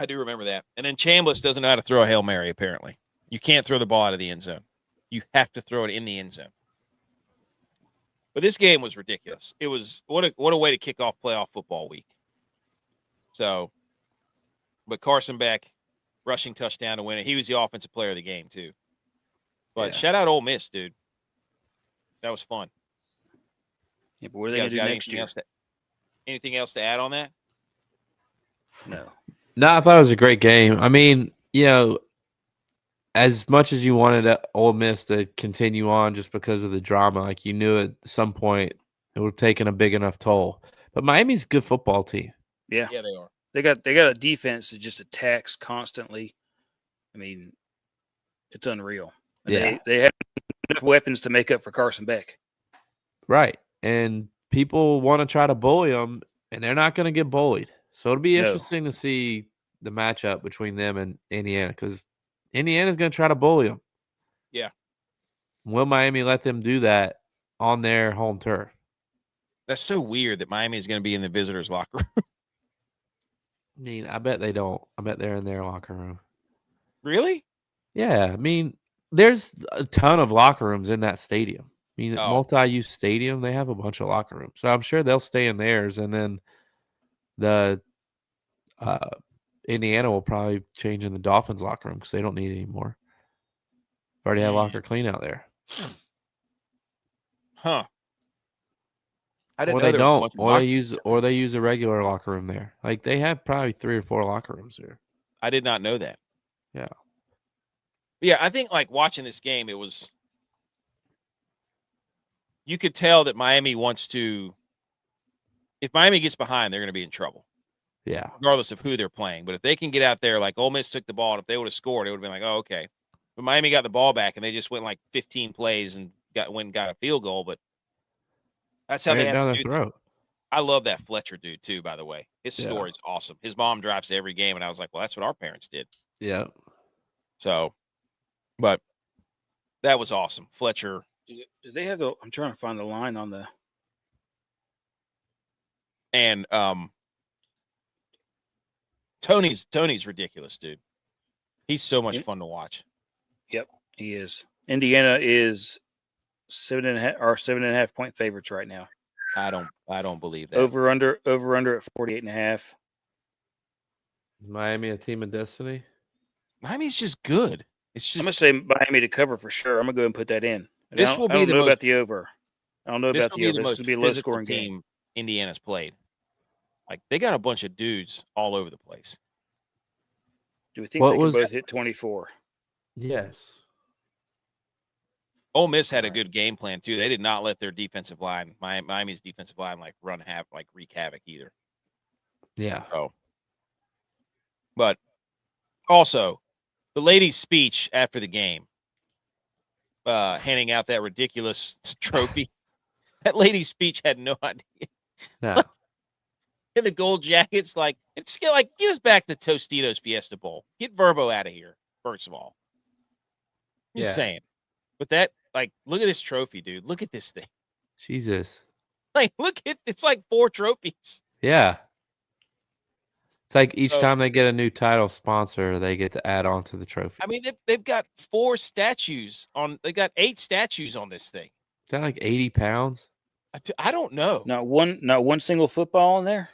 do remember that. And then Chambliss doesn't know how to throw a Hail Mary. Apparently, you can't throw the ball out of the end zone. You have to throw it in the end zone. But this game was ridiculous. It was what a way to kick off playoff football week. So, but Carson Beck rushing touchdown to win it. He was the offensive player of the game too. But shout out Ole Miss, dude. That was fun. Yeah, but what are they going to do next year? Anything else to add on that? No. No, I thought it was a great game. I mean, as much as you wanted Ole Miss to continue on just because of the drama, like you knew at some point it would have taken a big enough toll. But Miami's a good football team. Yeah. Yeah, they are. They got a defense that just attacks constantly. I mean, it's unreal. And Yeah. they have enough weapons to make up for Carson Beck. Right. And people want to try to bully them, and they're not going to get bullied. So it'll be interesting to see the matchup between them and Indiana, because Indiana's going to try to bully them. Yeah. Will Miami let them do that on their home turf? That's so weird that Miami is going to be in the visitors' locker room. I mean, I bet they don't. I bet they're in their locker room. Really? Yeah. I mean, there's a ton of locker rooms in that stadium. I mean, multi-use stadium, they have a bunch of locker rooms. So I'm sure they'll stay in theirs, and then the Indiana will probably change in the Dolphins locker room because they don't need it anymore. Already had locker clean out there. Huh. I didn't Or know they there was a don't, bunch of or they use a regular locker room there. Like they have probably 3 or 4 locker rooms there. I did not know that. Yeah. Yeah, I think like watching this game, it was you could tell that Miami wants to. If Miami gets behind, they're going to be in trouble. Yeah. Regardless of who they're playing. But if they can get out there, like Ole Miss took the ball, and if they would have scored, it would have been like, oh, okay. But Miami got the ball back, and they just went like 15 plays and got a field goal. But that's how they have to do it. I love that Fletcher dude, too, by the way. His story is awesome. His mom drives to every game, and I was like, well, that's what our parents did. Yeah. So, but that was awesome. Fletcher. Do they have I'm trying to find the line on the. And Tony's ridiculous, dude. He's so much fun to watch. Yep, he is. Indiana is 7.5 point favorites right now. I don't believe that. Over under at 48.5. Miami a team of destiny? Miami's just good. It's just I'm gonna say Miami to cover for sure. I'm gonna go ahead and put that in. This will be the most about the over. I don't know about the over. This will be a low scoring game. Indiana's played. Like they got a bunch of dudes all over the place. Do we think they can both hit 24? Yes. Ole Miss had a good game plan too. They did not let their defensive line, Miami's defensive line, like wreak havoc either. Yeah. So, but also the lady's speech after the game, handing out that ridiculous trophy. That lady's speech had no idea. No. In the gold jackets, like it's like give us back the Tostitos Fiesta Bowl. Get Verbo out of here, first of all. Just saying. But that, like, look at this trophy, dude. Look at this thing. Jesus. Like, it's like 4 trophies. Yeah. It's like each time they get a new title sponsor, they get to add on to the trophy. I mean, they've got 4 statues they got 8 statues on this thing. Is that like 80 pounds? I don't know. Not one single football in there.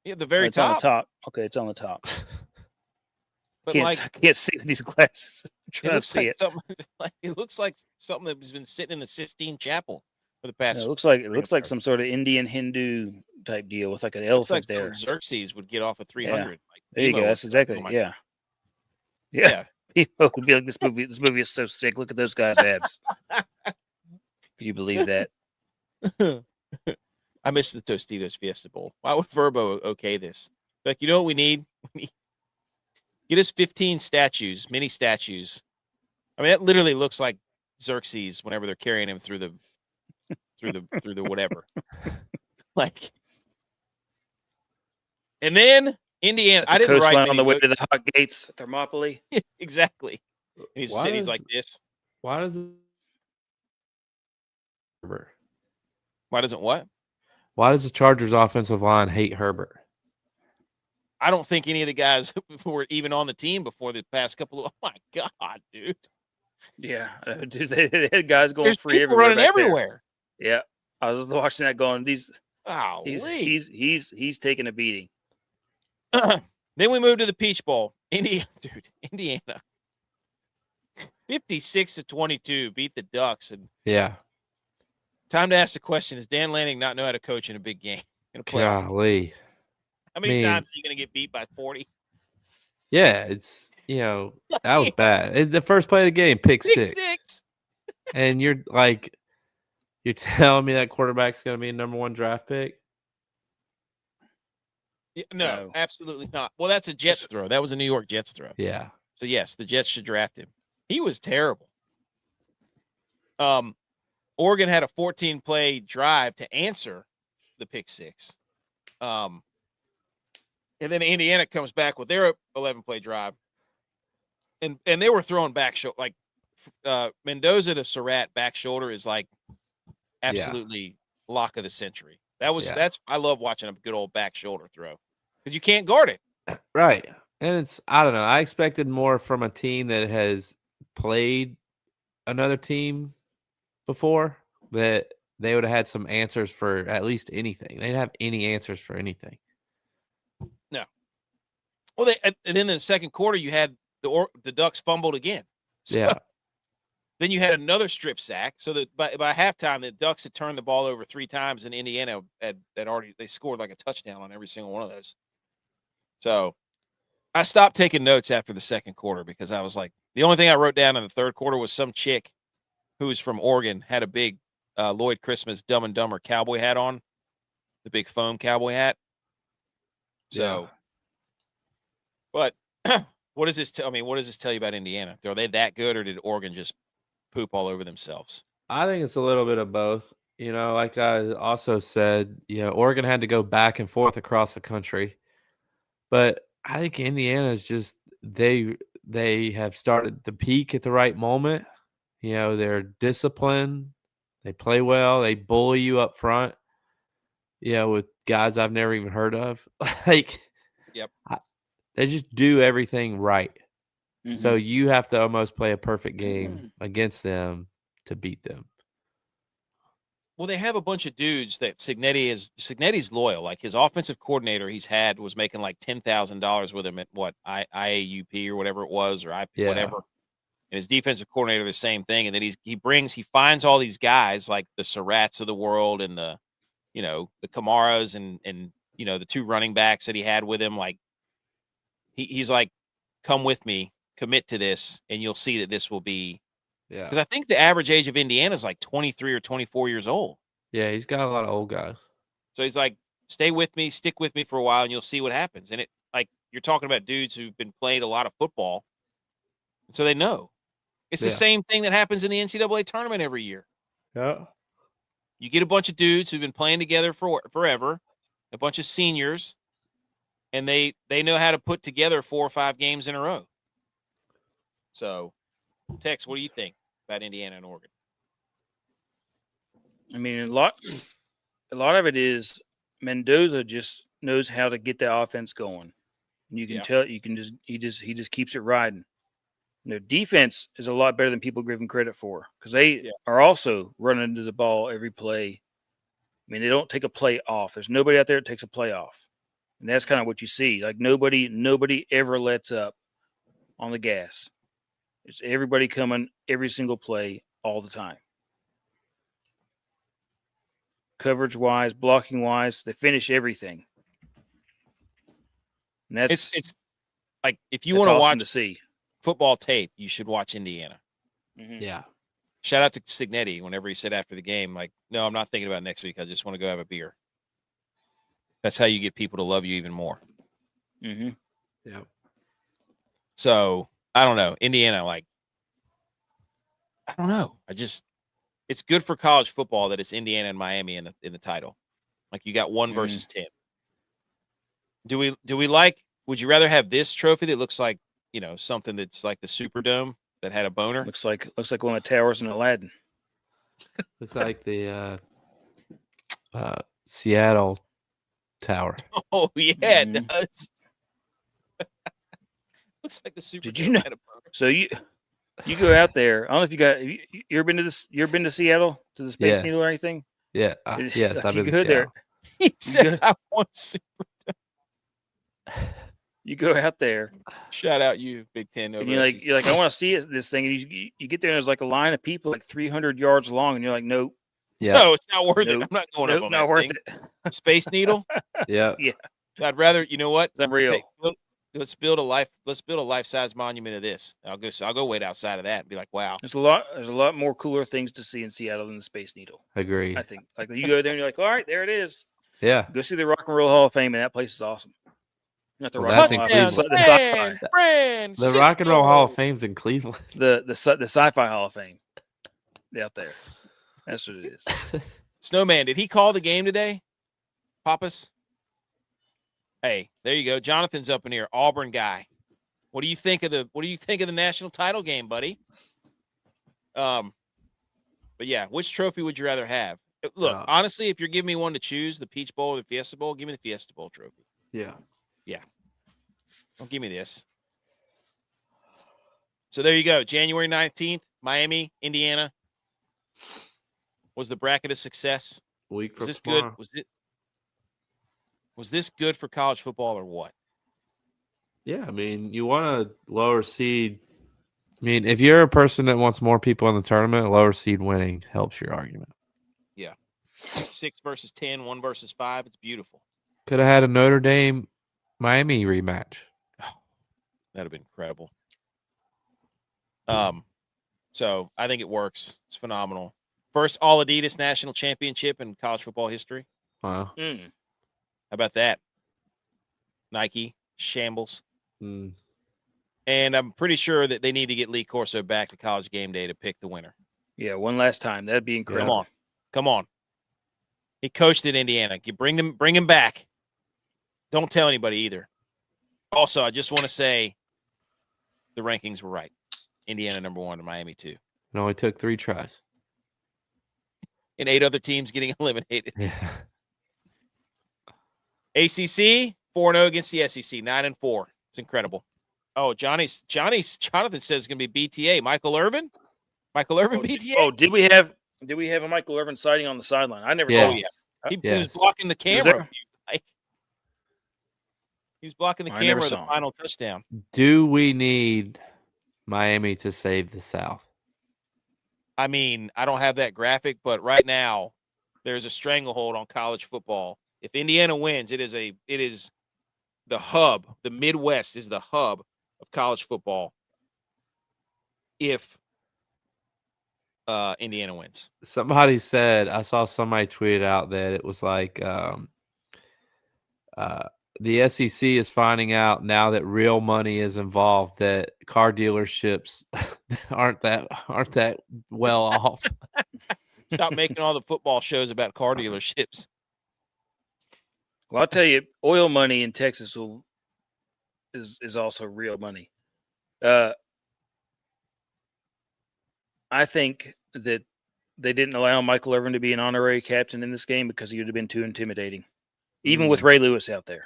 Yeah, the very it's top. On the top. Okay, it's on the top. But I can't see with these glasses. I'm trying to see it. It looks like something that has been sitting in the Sistine Chapel for the past. It looks like some sort of Indian Hindu type deal with like an elephant there. Xerxes would get off of 300. Yeah. Like there you go. That's exactly. Yeah. People would be like, this movie is so sick. Look at those guys' abs. Can you believe that? I miss the Tostitos Fiesta Bowl. Why would Verbo okay this? Like, you know what we need? Get us 15 statues, mini statues. I mean, that literally looks like Xerxes whenever they're carrying him through the whatever. Like, and then Indiana. I didn't write on the way to the hot gates, Thermopylae. Exactly. And he's like this. Why does it? Why doesn't what? Why does the Chargers offensive line hate Herbert? I don't think any of the guys who were even on the team before the past couple of. Oh my God, dude! Yeah, dude, they had guys going There's free people running everywhere. Yeah, I was watching that going. He's taking a beating. Then we moved to the Peach Bowl. Indiana, 56-22, beat the Ducks. And yeah. Time to ask the question: does Dan Lanning not know how to coach in a big game? in a playoff. Golly. How many Man. times are you going to get beat by 40? Yeah, it's that was bad. The first play of the game, pick six. And you're telling me that quarterback's going to be a number 1 draft pick? No, absolutely not. Well, that's a Jets throw. That was a New York Jets throw. Yeah. So yes, the Jets should draft him. He was terrible. Oregon had a 14-play drive to answer the pick 6. And then Indiana comes back with their 11-play drive. And they were throwing back shoulder, like Mendoza to Surratt back shoulder is like absolutely lock of the century. That's I love watching a good old back shoulder throw because you can't guard it. Right. And I don't know. I expected more from a team that has played another team before, that they would have had some answers for at least anything. They didn't have any answers for anything. No. Well, and then in the second quarter, you had the Ducks fumbled again. So then you had another strip sack. So that by halftime, the Ducks had turned the ball over 3 times, and Indiana had already scored like a touchdown on every single one of those. So I stopped taking notes after the second quarter because I was like, the only thing I wrote down in the third quarter was some chick who was from Oregon had a big Lloyd Christmas Dumb and Dumber cowboy hat on, the big foam cowboy hat. So, but what does this tell me? What does this tell you about Indiana? Are they that good, or did Oregon just poop all over themselves? I think it's a little bit of both. Like I also said, Oregon had to go back and forth across the country. But I think Indiana is just they have started to peak at the right moment. They're disciplined. They play well. They bully you up front. With guys I've never even heard of. Yep. They just do everything right. Mm-hmm. So you have to almost play a perfect game against them to beat them. Well, they have a bunch of dudes that Cignetti's loyal. Like his offensive coordinator was making like $10,000 with him at IAUP or whatever it was, or IP whatever. And his defensive coordinator the same thing. And then he finds all these guys like the Surratts of the world and the Kamaras and the 2 running backs that he had with him. Like he's like, come with me, commit to this, and you'll see that this will be. Yeah, because I think the average age of Indiana is like 23 or 24 years old. Yeah, he's got a lot of old guys. So he's like, stay with me, stick with me for a while, and you'll see what happens. And you're talking about dudes who've been playing a lot of football, so they know. It's the same thing that happens in the NCAA tournament every year. Yeah. You get a bunch of dudes who've been playing together for forever, a bunch of seniors, and they know how to put together 4 or 5 games in a row. So, Tex, what do you think about Indiana and Oregon? I mean, a lot of it is Mendoza just knows how to get the offense going. And you can tell he just keeps it riding. Defense is a lot better than people give him credit for because they are also running into the ball every play. I mean, they don't take a play off. There's nobody out there that takes a play off. And that's kind of what you see. Like nobody ever lets up on the gas. It's everybody coming every single play all the time. Coverage-wise, blocking-wise, they finish everything. And that's it's like if you want to awesome watch to see football tape, you should watch Indiana. Mm-hmm. Yeah. Shout out to Cignetti whenever he said after the game, like, no, I'm not thinking about next week. I just want to go have a beer. That's how you get people to love you even more. Mm-hmm. Yeah. So I don't know. Indiana, I don't know. It's good for college football that it's Indiana and Miami in the title. Like you got 1 versus 10. Do we would you rather have this trophy that looks like, something that's like the Superdome that had a boner? Looks like one of the towers in Aladdin. Looks like the Seattle Tower. Oh yeah, it does. Looks like the Superdome. Did you know? Had a boner. So you go out there. I don't know if you ever been to this. You ever been to Seattle to the Space Needle or anything? Yeah. Yes, I've been to Seattle. There. He said, "I want Superdome." You go out there. Shout out you, Big Ten. And you're like, I want to see this thing. And you get there, and there's like a line of people like 300 yards long, and you're like, nope, Yeah. No, it's not worth it. Nope. I'm not going up on not that worth thing. it. Space Needle. Yeah. Yeah, I'd rather. You know what? it's unreal. Let's build a life-size monument of this. I'll go wait outside of that and be like, wow. There's a lot more cooler things to see in Seattle than the Space Needle. Agreed. I think. Like you go there and you're like, all right, there it is. Yeah. Go see the Rock and Roll Hall of Fame, and that place is awesome. Not the Well, Rock that's and in Roll Hall of Fame, Cleveland. the San Sci-Fi, The Rock and Roll Hall of Francisco. Fame's in Cleveland. the Sci-Fi Hall of Fame, out there. That's what it is. Snowman, did he call the game today? Pappas? Hey, there you go. Jonathan's up in here. Auburn guy. What do you think of the national title game, buddy? But yeah, which trophy would you rather have? Look, honestly, if you're giving me one to choose, the Peach Bowl or the Fiesta Bowl, give me the Fiesta Bowl trophy. Yeah. Don't give me this. So there you go. January 19th, Miami, Indiana. Was the bracket a success? Week for Was this tomorrow. good? Was this good for college football or what? Yeah, I mean, you want a lower seed. I mean, if you're a person that wants more people in the tournament, a lower seed winning helps your argument. 6 versus 10, 1 versus 5. It's beautiful. Could have had a Notre Dame Miami rematch. That'd have been incredible. So I think it works. It's phenomenal. First all Adidas national championship in college football history. Wow. How about that? Nike, shambles. Mm. And I'm pretty sure that they need to get Lee Corso back to College Game Day to pick the winner. Yeah, one last time. That'd be incredible. Come on. He coached at Indiana. You bring him back. Don't tell anybody either. Also, I just want to say the rankings were right. Indiana number 1 and Miami 2. It only took 3 tries. And 8 other teams getting eliminated. Yeah. ACC 4-0 against the SEC, 9-4. It's incredible. Oh, Jonathan says it's going to be BTA. Michael Irvin BTA. Oh, did we have a Michael Irvin sighting on the sideline? I never Yeah. saw Oh, it. yeah. He Yes. was blocking the camera. there? He was blocking the I never camera of the saw him. final touchdown. Do we need Miami to save the South? I mean, I don't have that graphic, but right now there's a stranglehold on college football. If Indiana wins, it is the hub. The Midwest is the hub of college football. If Indiana wins, Somebody said, I saw somebody tweet out that it was like the SEC is finding out now that real money is involved that car dealerships aren't that well off. stop making all the football shows about car dealerships. Well, I'll tell you, oil money in Texas is also real money. I think that they didn't allow Michael Irvin to be an honorary captain in this game because he would have been too intimidating, even with Ray Lewis out there.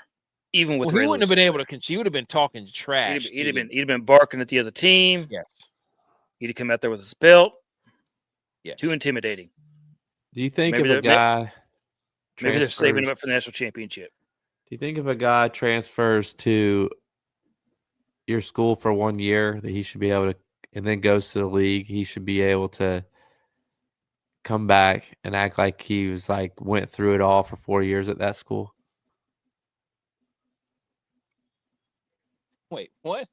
Even with Ray He wouldn't Lewis have been out able to. He would have been talking trash. He'd have been barking at the other team. Yes. He'd have come out there with his belt. Yes. Too intimidating. Do you think Maybe if a guy Maybe they're saving him transfers- up for the national championship. Do you think if a guy transfers to your school for 1 year that he should be able to, and then goes to the league, he should be able to come back and act like he was went through it all for 4 years at that school? Wait, what?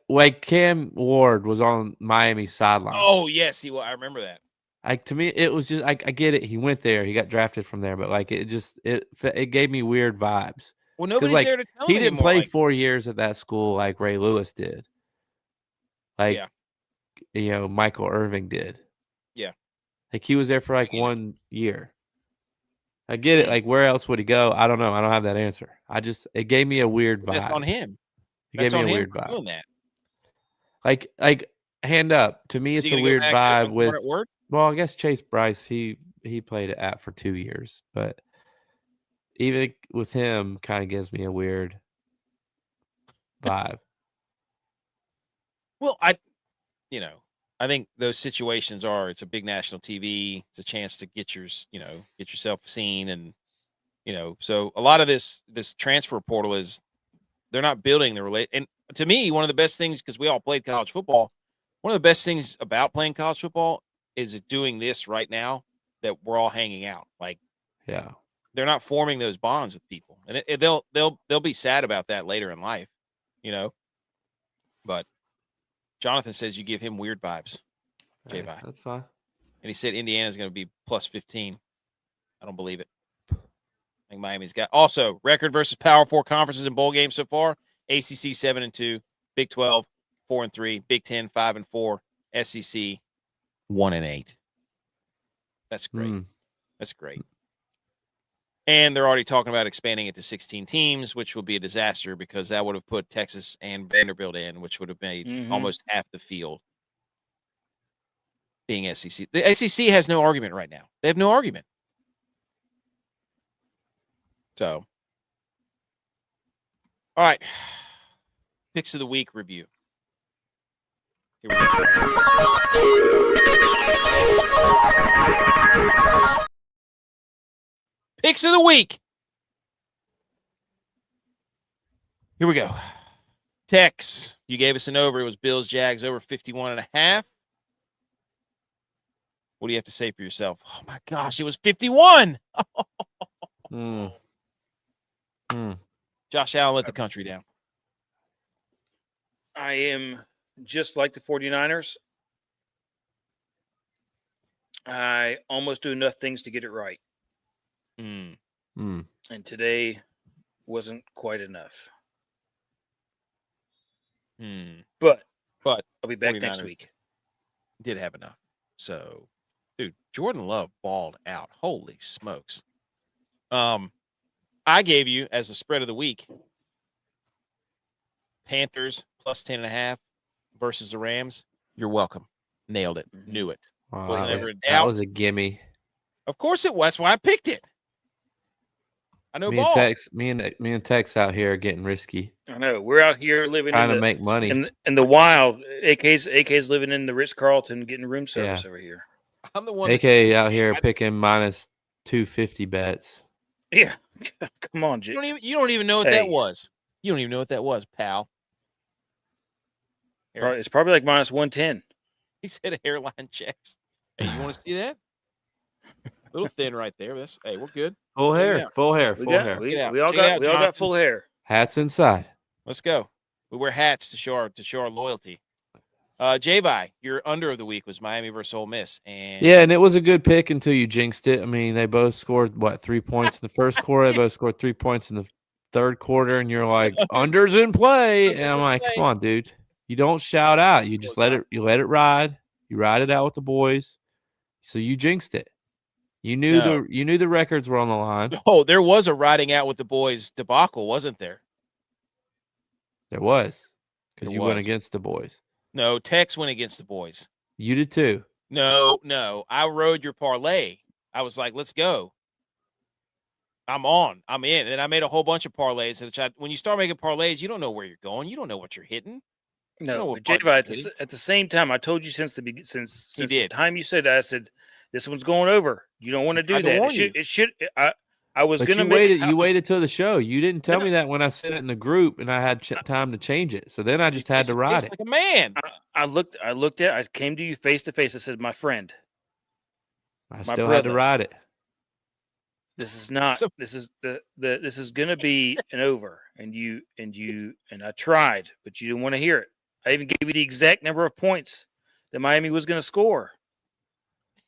Like Cam Ward was on Miami's sideline. Oh yes, he was. I remember that. To me, it was just I get it. He went there. He got drafted from there, but it gave me weird vibes. Well, nobody's there to tell him He didn't anymore, play like- 4 years at that school like Ray Lewis did. Yeah. Michael Irving did. Yeah. Like he was there for 1 year. I get it. Like where else would he go? I don't know. I don't have that answer. It gave me a weird vibe. That's on him. It gave That's me on a him weird for vibe. doing that. Like hand up. To me, Is it's he a gonna go weird back to vibe Corn with. at Word? Well, I guess Chase Bryce, he played at for 2 years, but even with him, kind of gives me a weird vibe. Well, I think those situations it's a big national TV. It's a chance to get yourself seen, and so a lot of this transfer portal is they're not building the And to me, one of the best things, because we all played college football, one of the best things about playing college football is doing this right now that we're all hanging out. Like, Yeah. they're not forming those bonds with people, and they'll be sad about that later in life, you know. But Jonathan says you give him weird vibes, Hey, J-Vi. that's fine. And he said Indiana's going to be plus 15. I don't believe it. I think Miami's got also record versus Power 4 conferences in bowl games so far. ACC 7-2, Big 12 4-3, Big 10 5-4, SEC 1-8. That's great. That's great. And they're already talking about expanding it to 16 teams, which will be a disaster because that would have put Texas and Vanderbilt in, which would have made almost half the field being SEC. The SEC has no argument right now. They have no argument. So, all right. Picks of the week review. Here we go. Picks of the week. Here we go. Tex, you gave us an over. It was Bills Jags over 51.5. What do you have to say for yourself? Oh my gosh, it was 51. Josh Allen let the country down. I am just like the 49ers. I almost do enough things to get it right. And today wasn't quite enough. But I'll be back next week. Did have enough. So, dude, Jordan Love balled out. Holy smokes. I gave you as the spread of the week Panthers plus 10.5 versus the Rams. You're welcome. Nailed it. Knew it. Wow, Wasn't ever a doubt. That was a gimme. Of course it was. That's why I picked it. I know ball. Me and Tex out here are getting risky. I know. We're out here living trying to make money in the wild. AK's living in the Ritz-Carlton, getting room service over here. I'm the one. AK out here picking minus 250 bets. Yeah, come on, Jim. You don't even know what that was. You don't even know what that was, pal. It's probably like minus 110. He said hairline checks. Hey, you want to see that? A little thin right there. Hey, we're good. Full hair. We all got full hair. Hats inside. Let's go. We wear hats to show our loyalty. J-Vi, your under of the week was Miami versus Ole Miss. And it was a good pick until you jinxed it. I mean, they both scored, 3 points in the first quarter. They both scored 3 points in the third quarter, and you're like, under's in play. And I'm like, come on, dude. You don't shout out. You just let it ride. You ride it out with the boys. So you jinxed it. You knew the records were on the line. Oh, there was a riding out with the boys debacle, wasn't there? There was. Because you went against the boys. No, Tex went against the boys. You did too. No. I rode your parlay. I was like, let's go. I'm on. I'm in. And I made a whole bunch of parlays. When you start making parlays, you don't know where you're going. You don't know what you're hitting. No, J-Vi, at the same time, I told you since the time you said that, I said, this one's going over. You don't want to do that. I was going to make it. You waited till the show. You didn't tell me that when I said it in the group, and I had time to change it. So then I just had to ride it. Like a man. I came to you face to face. I said, my friend. I still had to ride it. This is not. This is going to be an over. And I tried, but you didn't want to hear it. I even gave you the exact number of points that Miami was going to score.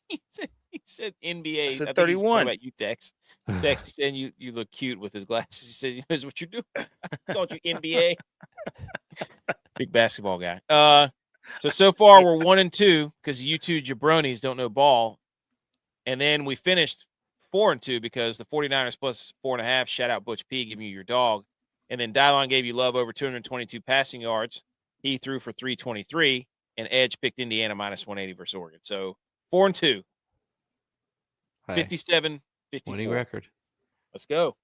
He said NBA. I said 31. About you, Dex. Dex, he said you look cute with his glasses. He says, "You know what you're doing." I called you NBA. Big basketball guy. So far we're 1-2 because you two jabronis don't know ball, and then we finished 4-2 because the 49ers plus 4.5. Shout out ButchP, giving you your dog, and then DYLON gave you love over 222 passing yards. He threw for 323, and Edge picked Indiana minus 180 versus Oregon. So 4-2. 57-54. Winning record. Let's go.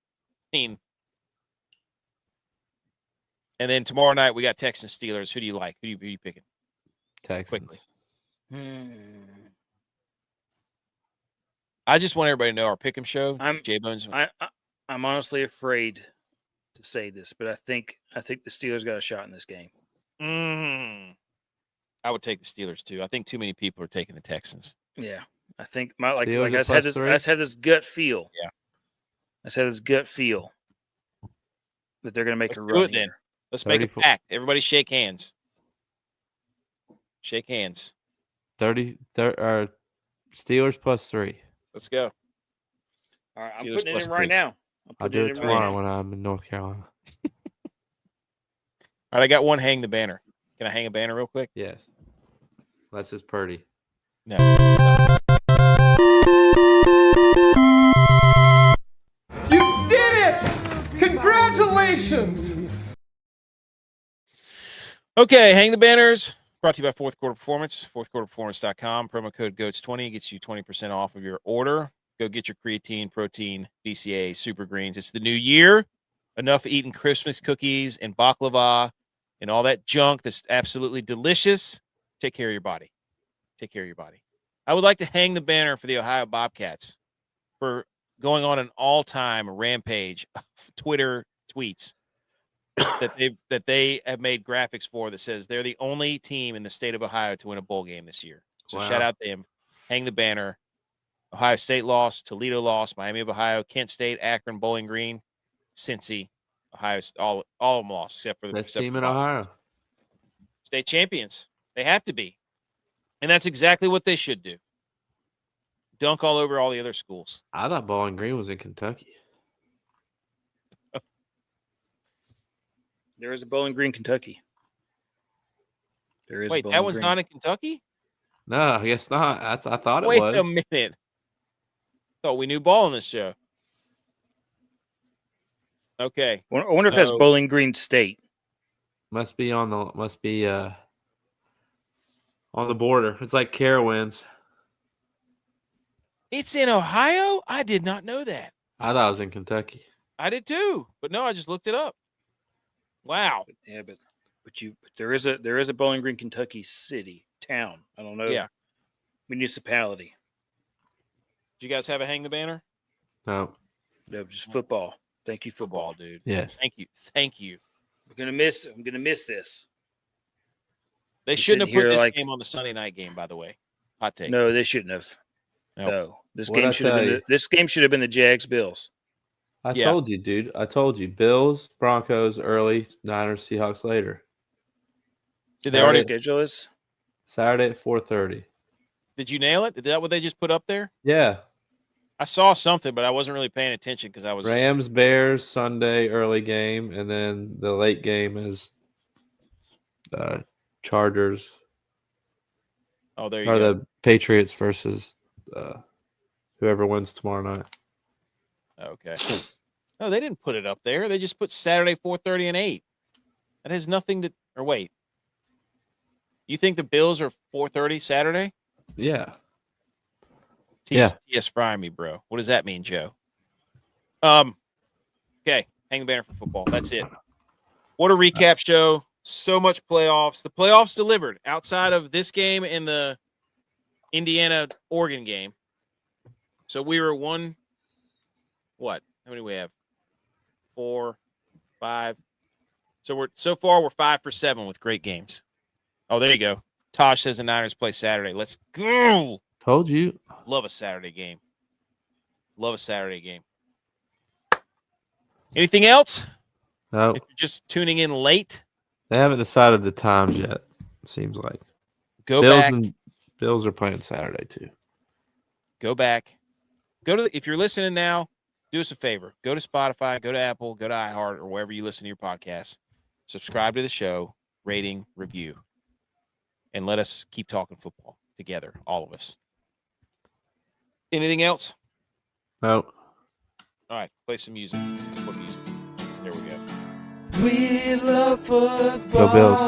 And then tomorrow night we got Texans Steelers. Who do you like? Who are you picking? Texans. Quickly. I just want everybody to know our pick'em show. J-Bones. I'm honestly afraid to say this, but I think the Steelers got a shot in this game. I would take the Steelers too. I think too many people are taking the Texans. Yeah, I think I Steelers just at had plus this. I 3? just had this gut feel. Yeah. I just had this gut feel that they're going to make Let's a do run it then. here. Let's make a 34. pact. Everybody shake hands. Shake hands. 30 Steelers plus 3. Let's go. All right, I'm Steelers putting it plus in right 3. now. I'll do it tomorrow when I'm in North Carolina. All right, I got one hang the banner. Can I hang a banner real quick? Yes. That's just Purdy. No. You did it! Congratulations! Okay, hang the banners. Brought to you by Fourth Quarter Performance. Fourthquarterperformance.com. Promo code GOATS20 gets you 20% off of your order. Go get your creatine, protein, BCA, super greens. It's the new year. Enough eating Christmas cookies and baklava and all that junk that's absolutely delicious. Take care of your body. Take care of your body. I would like to hang the banner for the Ohio Bobcats for going on an all-time rampage of Twitter tweets that they have made graphics for that says they're the only team in the state of Ohio to win a bowl game this year. So Wow. shout out to them. Hang the banner. Ohio State lost, Toledo lost, Miami of Ohio, Kent State, Akron, Bowling Green, Cincy, Ohio, all of them lost except for the Best except team for in the Ohio. Bobcats. State champions. They have to be. And that's exactly what they should do. Dunk all over all the other schools. I thought Bowling Green was in Kentucky. There is a Bowling Green, Kentucky. There is. Wait, a Bowling that one's Green. not in Kentucky? No, I guess not. I thought it Wait was. a minute. Thought we knew ball on this show. Okay. I wonder if that's So- Bowling Green State. Must be on the border. It's like Carowinds. It's in Ohio? I did not know that. I thought it was in Kentucky. I did too. But no, I just looked it up. Wow. Yeah, but there is a Bowling Green, Kentucky city, town. I don't know. Yeah. Municipality. Did you guys have a hang the banner? No. No, just football. Thank you, Football, football. dude. Yes. Thank you. Thank you. I'm gonna miss this. They I'm shouldn't have sitting put here this like- game on the Sunday night game, by the way. Hot take. No, they shouldn't have. Nope. No, this What'd game I should have tell been. you? This game should have been the Jags Bills. I Yeah. told you, dude. I told you. Bills, Broncos early, Niners, Seahawks later. Did they Our already? schedule is? Saturday at 4:30. Did you nail it? Is that what they just put up there? Yeah. I saw something, but I wasn't really paying attention because I was. Rams, Bears, Sunday early game, and then the late game is Chargers Oh, there you or go. the Patriots versus whoever wins tomorrow night. Okay. No, they didn't put it up there. They just put Saturday 4:30 and 8. That has nothing to. Or wait. You think the Bills are 4:30 Saturday? Yeah. TS fry me, bro. What does that mean, Joe? Okay, hang the banner for football. That's it. What a recap show. So much playoffs. The playoffs delivered outside of this game and the Indiana-Oregon game. So we were one. What? How many we have? 4, 5. So far we're 5 for 7 with great games. Oh, there you go. Tosh says the Niners play Saturday. Let's go. Told you. Love a Saturday game. Love a Saturday game. Anything else? No, If you're just tuning in late, they haven't decided the times yet. It seems like go Bills back. and Bills are playing Saturday too. Go back. If you're listening now, do us a favor. Go to Spotify, go to Apple, go to iHeart, or wherever you listen to your podcasts. Subscribe to the show, rating, review, and let us keep talking football together, all of us. Anything else? No. All right, play some music. What music? There we go. We love football. Go Bills.